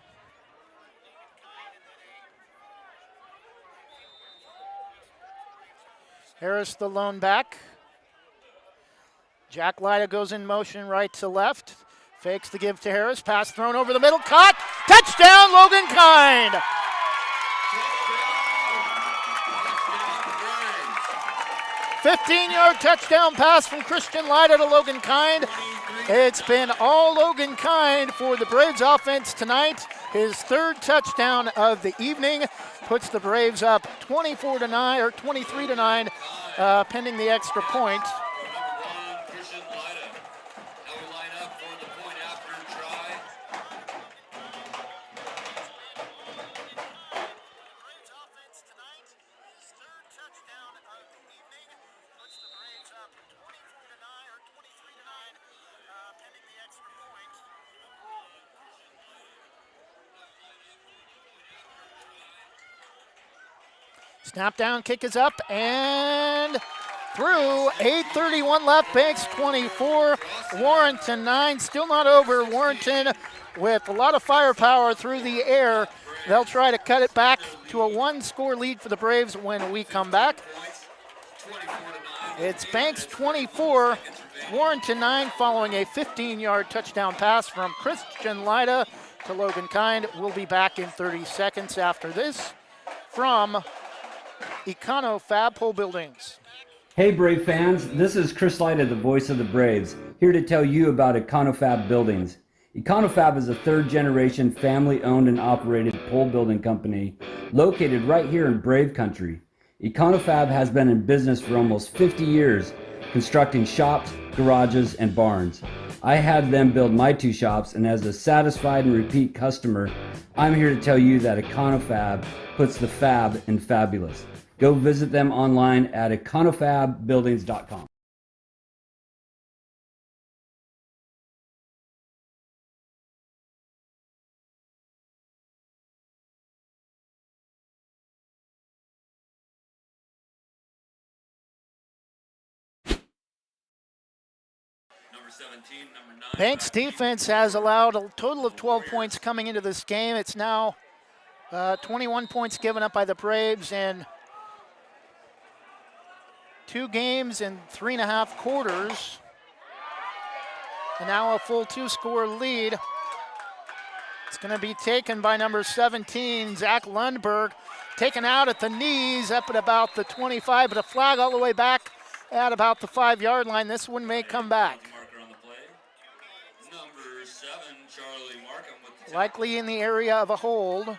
Harris the lone back. Jack Lyda goes in motion right to left. Fakes the give to Harris. Pass thrown over the middle. Caught. Touchdown, Logan Kind. 15-yard touchdown pass from Christian Lyda to Logan Kind. It's been all Logan Kind for the Braves offense tonight. His third touchdown of the evening puts the Braves up 24-9 or 23-9, pending the extra point. Snap down, kick is up and through. 8:31 left. Banks 24, Warrenton 9. Still not over. Warrenton with a lot of firepower through the air. They'll try to cut it back to a 1-score lead for the Braves when we come back. 24-9. It's Banks 24, Warrenton 9, following a 15-yard touchdown pass from Christian Lyda to Logan Kind. We'll be back in 30 seconds after this from EconoFab Pole Buildings. Hey Brave fans, this is Chris Lyda, the voice of the Braves, here to tell you about EconoFab Buildings. EconoFab is a third-generation family-owned and operated pole building company located right here in Brave Country. EconoFab has been in business for almost 50 years, constructing shops, garages, and barns. I had them build my 2 shops, and as a satisfied and repeat customer, I'm here to tell you that EconoFab puts the fab in fabulous. Go visit them online at econofabbuildings.com. Banks defense has allowed a total of 12 points coming into this game. It's now 21 points given up by the Braves in 2 games and 3.5 quarters. And now a full 2-score lead. It's going to be taken by number 17, Zach Lundberg, taken out at the knees, up at about the 25, but a flag all the way back at about the 5-yard line. This one may come back. Likely in the area of a hold,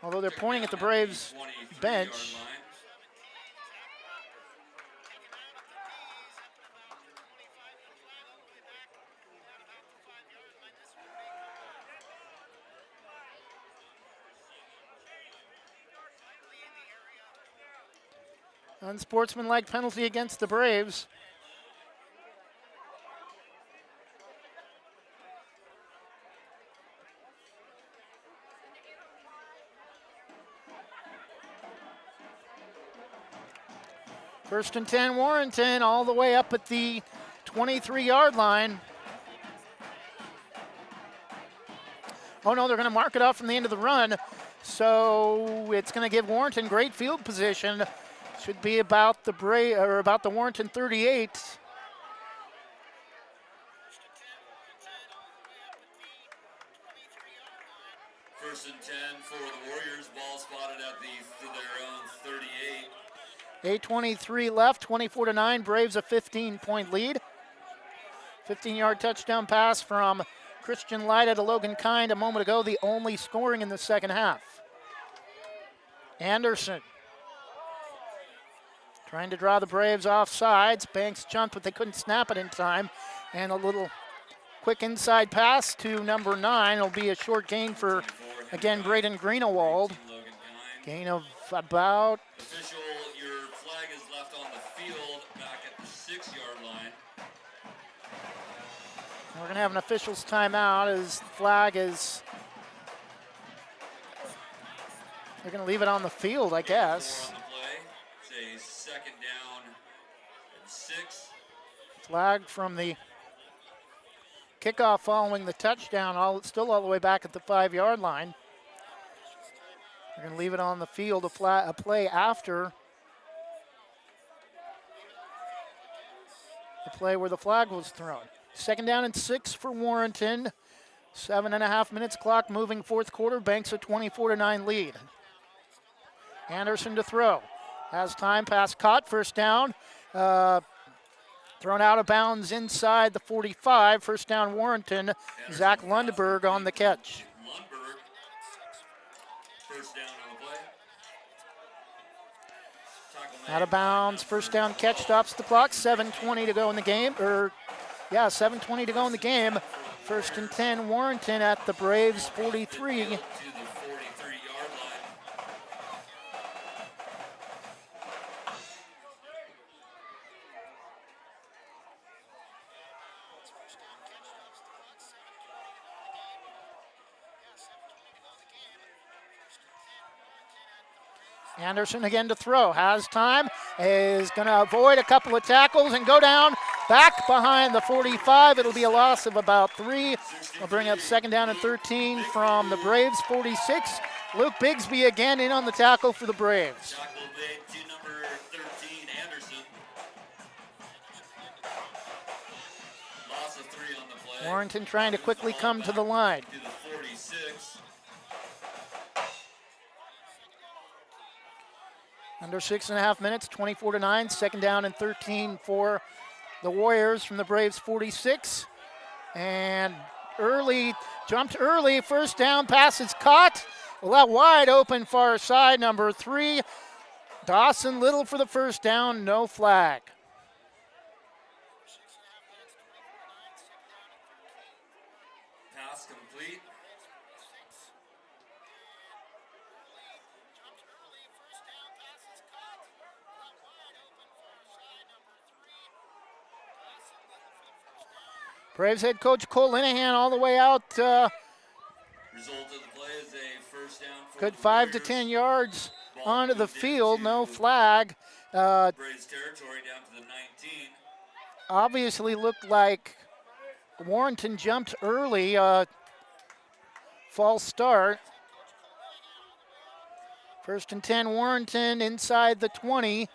although they're pointing at the Braves bench. Unsportsmanlike penalty against the Braves. First and 10, Warrenton, all the way up at the 23-yard line. Oh no, they're going to mark it off from the end of the run. So it's going to give Warrenton great field position. Should be about the Warrenton 38. First and 10 for the Warriors. Ball spotted at their own 38. 8:23 left, 24-9. Braves a 15-point lead. 15-yard touchdown pass from Christian Lyda to Logan Kind a moment ago, the only scoring in the second half. Anderson trying to draw the Braves off sides. Banks jumped, but they couldn't snap it in time. And a little quick inside pass to number 9. It'll be a short gain for, again, Braden Greenewald. Gain of about... Official, your flag is left on the field back at the 6-yard line. We're going to have an official's timeout as flag is... They're going to leave it on the field, I guess. It's a second down and 6. Flag from the kickoff following the touchdown, still all the way back at the 5-yard line. They're going to leave it on the field, a play after the play where the flag was thrown. Second down and 6 for Warrenton. 7.5 minutes clock moving fourth quarter. Banks a 24-9 lead. Anderson to throw. Has time, pass caught, first down. Thrown out of bounds inside the 45. First down Warrenton. Zach Lundberg on the catch. Lundberg, first down on the play. Out of bounds, first down catch, stops the clock. 7:20 to go in the game. 7:20 to go in the game. First and 10, Warrenton at the Braves 43. Anderson again to throw, has time, is going to avoid a couple of tackles and go down back behind the 45. It'll be a loss of about 3. We'll bring up second down and 13 from the Braves 46. Luke Bigsby again in on the tackle for the Braves. Tackle made to number 13, Anderson. Warrenton trying to quickly come to the line. To the 46. Under 6.5 minutes, 24-9, second down and 13 for the Warriors from the Braves 46. And jumped early, first down, pass is caught. Well, that wide open far side, number 3. Dawson Little for the first down, no flag. Pass complete. Braves head coach Cole Linehan all the way out. Result of the play is a first down for Good the 5 to Warriors. 10 yards onto the moved field, into no flag. Braves territory down to the 19. Obviously looked like Warrenton jumped early. False start. First and 10, Warrenton inside the 20.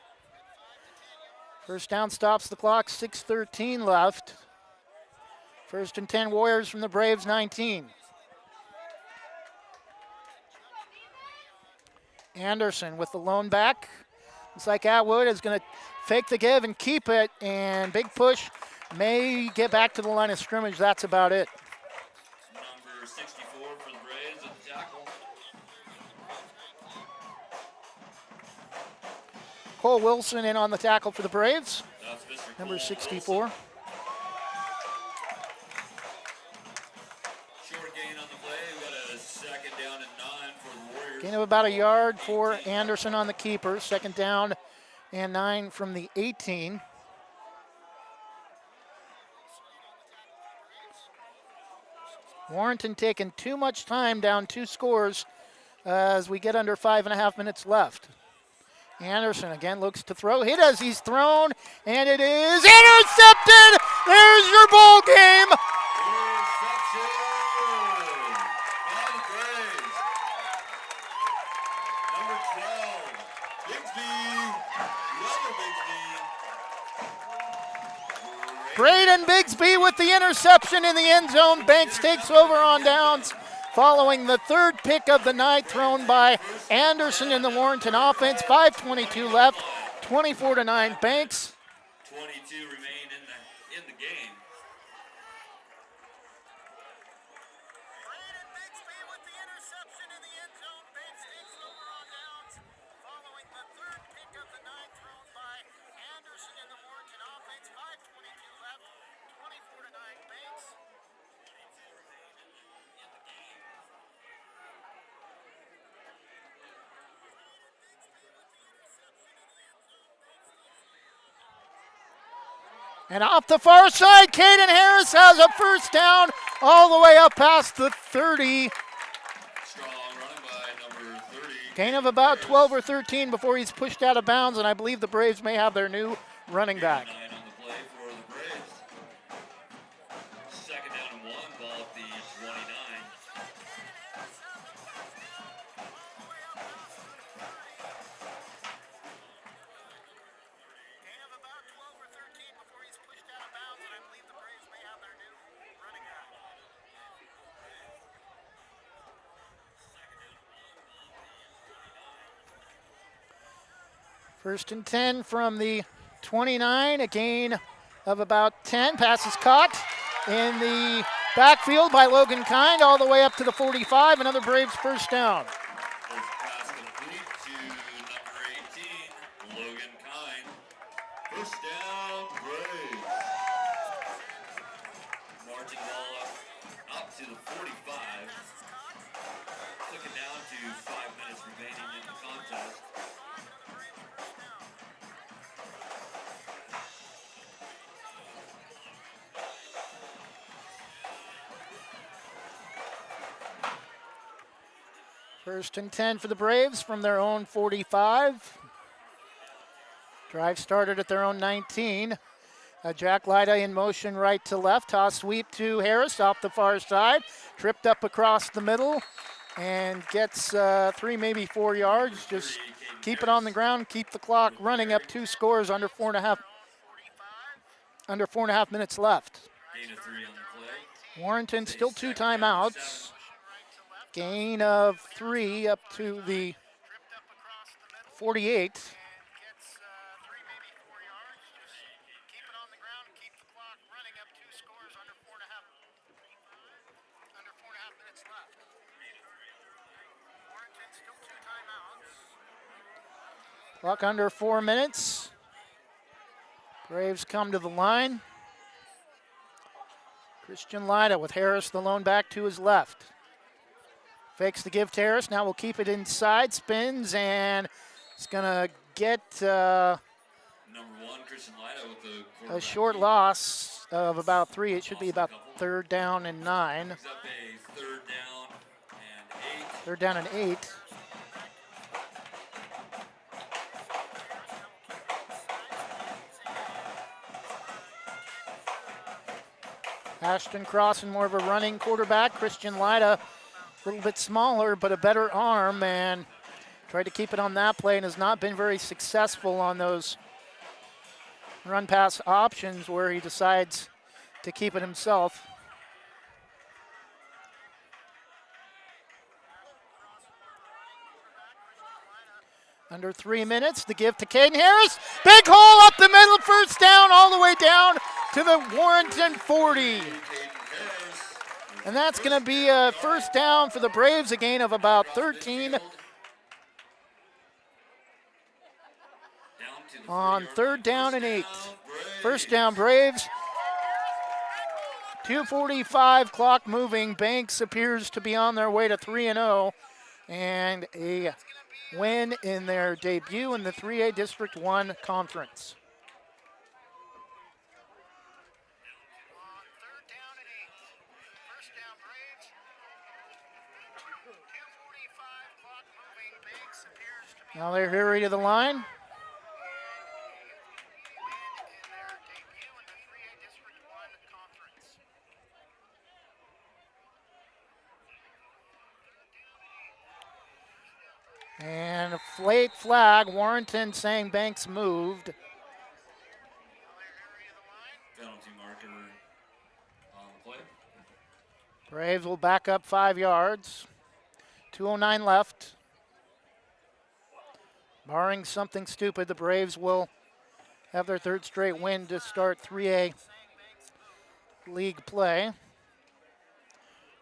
First down stops the clock, 6:13 left. First and 10, Warriors from the Braves 19. Anderson with the lone back. Looks like Atwood is going to fake the give and keep it, and big push. May get back to the line of scrimmage. That's about it. Number 64 for the Braves at the tackle. Cole Wilson in on the tackle for the Braves. That's Mr. Number Cole 64. Wilson. Short gain on the play. We got a second down and 9 for the Warriors. Gain of about a yard for Anderson on the keeper. Second down and 9 from the 18. Warrenton taking too much time, down 2 scores as we get under 5.5 minutes left. Anderson again looks to throw. He does. He's thrown, and it is intercepted. There's your ball game. Interception by the Braves. Number 12, Bigsby. Another Bigsby. Braden Bigsby with the interception in the end zone. Banks takes over on downs following the third pick of the night thrown by Anderson in the Warrenton offense. 5:22 left, 24-9 Banks. 22 remain in the game. And off the far side, Caden Harris has a first down all the way up past the 30. Strong running by number 30. Gain of about 12 or 13 before he's pushed out of bounds, and I believe the Braves may have their new running back. 9 on the play for the Braves. Second down and 1, ball at the 29. First and 10 from the 29, a gain of about 10. Pass is caught in the backfield by Logan Kind all the way up to the 45. Another Braves first down. First pass complete to number 18, Logan Kind. First down, Braves. Marching ball up to the 45. Took it down to 5 minutes remaining in the contest. First and 10 for the Braves from their own 45. Drive started at their own 19. Jack Lyda in motion right to left. Toss sweep to Harris off the far side. Tripped up across the middle and gets 3, maybe 4 yards. Just keep it on the ground, keep the clock running. Up 2 scores under 4.5 minutes left. Gain of 3 on the play. Warrenton still 2 timeouts. Gain of 3 up to the 48. Clock under 4 minutes. Braves come to the line. Christian Lyda with Harris, the lone back, to his left. Fakes the give to Harris. Now we'll keep it inside. Spins, and it's going to get Number 1, Christian Lyda with the a short loss of about 3. It should be about 3rd down and 9. Picks up a 3rd down and 8. 3rd down and 8. Ashton Crossan, more of a running quarterback. Christian Lyda, a little bit smaller, but a better arm, and tried to keep it on that play and has not been very successful on those run pass options where he decides to keep it himself. Under 3 minutes, the give to Caden Harris. Big hole up the middle, 1st down, all the way down to the Warrenton 40. And that's going to be a 1st down for the Braves, a gain of about 13. On 3rd down and 8. 1st down, Braves. 2:45 clock moving. Banks appears to be on their way to 3-0. And a win in their debut in the 3A District 1 Conference. Now they're hurry to the line. And a late flag, Warrenton saying Banks moved. Penalty marker on the play. Braves will back up 5 yards. 2:09 left. Barring something stupid, the Braves will have their 3rd straight win to start 3A league play.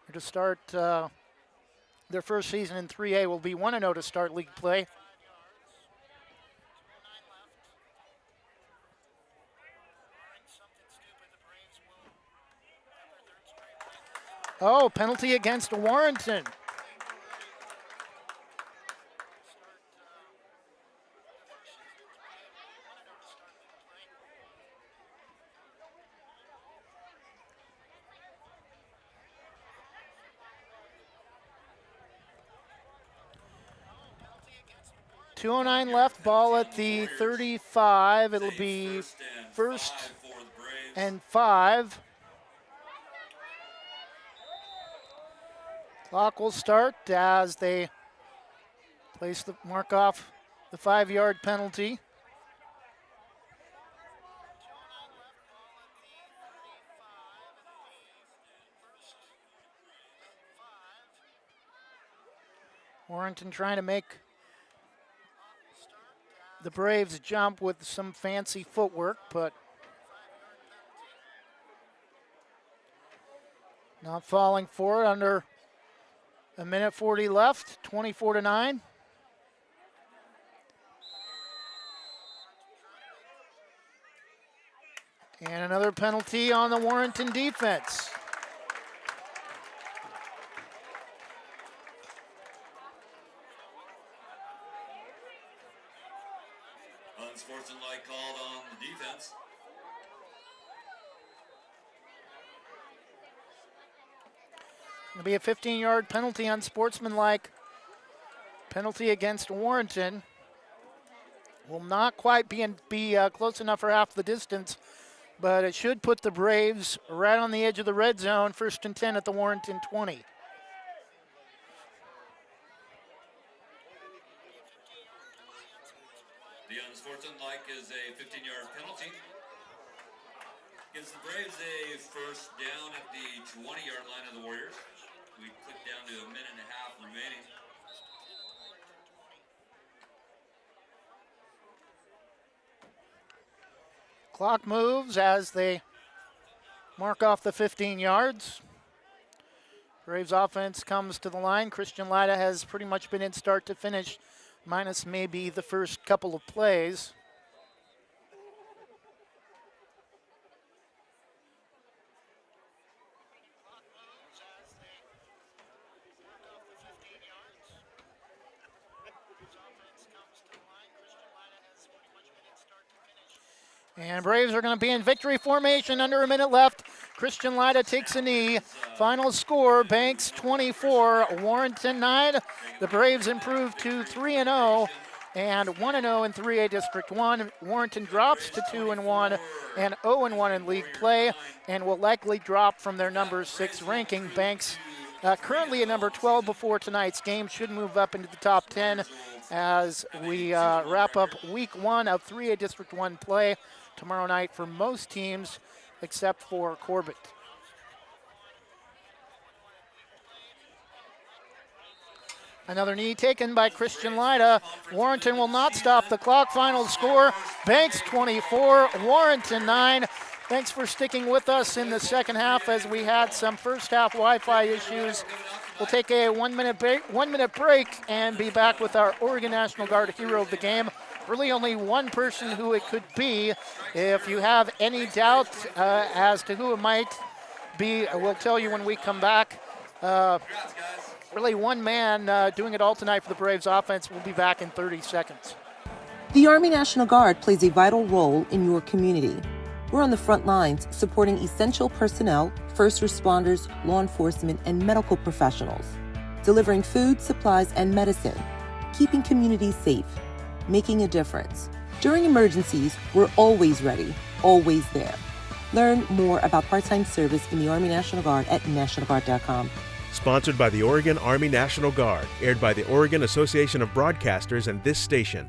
Or to start their first season in 3A will be 1-0 to start league play. Oh, penalty against Warrenton. .209 left, ball at the 35. It'll be 1st and 5. Clock will start as they place the mark off the 5-yard penalty. Warrenton trying to make the Braves jump with some fancy footwork, but not falling for it. Under a minute 40 left, 24-9. And another penalty on the Warrenton defense. Unsportsmanlike called on the defense. It'll be a 15-yard penalty, unsportsmanlike penalty against Warrenton. Will not quite be close enough for half the distance, but it should put the Braves right on the edge of the red zone, 1st and 10 at the Warrenton 20. The unsportsmanlike is a 15-yard penalty. Gives gives the Braves a first down at the 20-yard line of the Warriors. We click down to a minute and a half remaining. Clock moves as they mark off the 15 yards. Braves offense comes to the line. Christian Lida has pretty much been in start to finish, minus maybe the first couple of plays. And Braves are going to be in victory formation under a minute left. Christian Lida takes a knee. Final score, Banks 24, Warrenton 9. The Braves improve to 3-0 and 1-0 in 3A District 1. Warrenton drops to 2-1 and 0-1 in league play and will likely drop from their number 6 ranking. Banks currently at number 12 before tonight's game, should move up into the top 10 as we wrap up week 1 of 3A District 1 play tomorrow night for most teams except for Corbett. Another knee taken by Christian Lida. Warrenton will not stop the clock. Final score, Banks 24, Warrenton 9. Thanks for sticking with us in the second half as we had some first half Wi-Fi issues. We'll take a 1 minute break and be back with our Oregon National Guard hero of the game. Really only one person who it could be. If you have any doubt as to who it might be, we'll tell you when we come back. Really one man doing it all tonight for the Braves offense. We'll be back in 30 seconds. The Army National Guard plays a vital role in your community. We're on the front lines supporting essential personnel, first responders, law enforcement, and medical professionals, delivering food, supplies, and medicine, keeping communities safe, making a difference. During emergencies, we're always ready, always there. Learn more about part-time service in the Army National Guard at nationalguard.com. Sponsored by the Oregon Army National Guard, aired by the Oregon Association of Broadcasters and this station.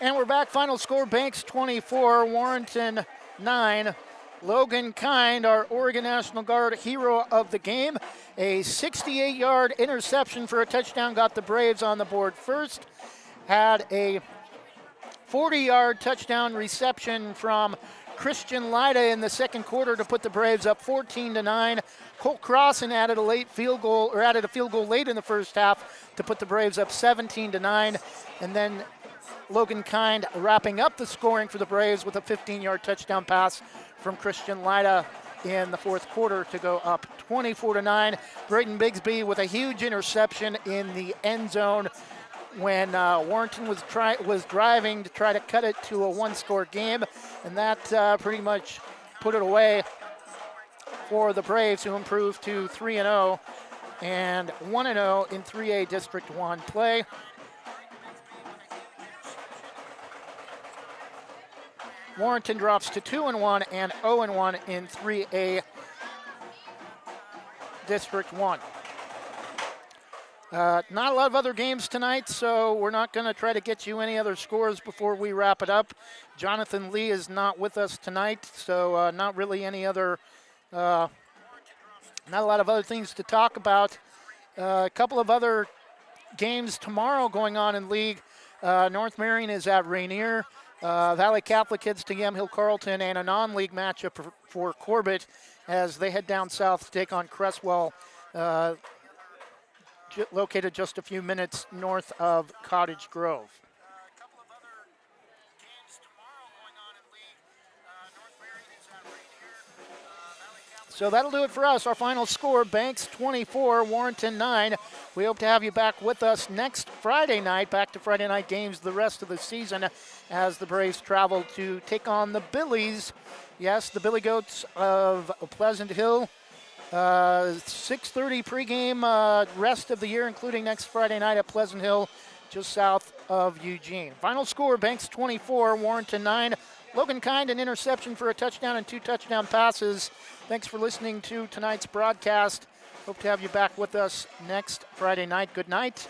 And we're back. Final score, Banks 24, Warrenton 9. Logan Kind, our Oregon National Guard hero of the game. A 68-yard interception for a touchdown got the Braves on the board first. Had a 40-yard touchdown reception from Christian Lida in the second quarter to put the Braves up 14-9. Colt Crossan added a field goal late in the first half to put the Braves up 17-9. And then Logan Kind wrapping up the scoring for the Braves with a 15-yard touchdown pass from Christian Lida in the fourth quarter to go up 24-9. Brayton Bigsby with a huge interception in the end zone when Warrenton was driving to try to cut it to a one-score game, and that pretty much put it away for the Braves, who improved to 3-0 and 1-0 in 3A District 1 play. Warrenton drops to 2-1 and 0-1 in 3A District 1. Not a lot of other games tonight, so we're not going to try to get you any other scores before we wrap it up. Jonathan Lee is not with us tonight, so not really any other, not a lot of other things to talk about. A couple of other games tomorrow going on in league. North Marion is at Rainier. Valley Catholic heads to Yamhill Carlton, and a non-league matchup for Corbett as they head down south to take on Cresswell, located just a few minutes north of Cottage Grove. So that'll do it for us. Our final score, Banks 24, Warrenton 9. We hope to have you back with us next Friday night, back to Friday night games the rest of the season as the Braves travel to take on the Billies. Yes, the Billy Goats of Pleasant Hill. 6:30 pregame rest of the year, including next Friday night at Pleasant Hill, just south of Eugene. Final score, Banks 24, Warrenton 9. Logan Kind, an interception for a touchdown and 2 touchdown passes. Thanks for listening to tonight's broadcast. Hope to have you back with us next Friday night. Good night.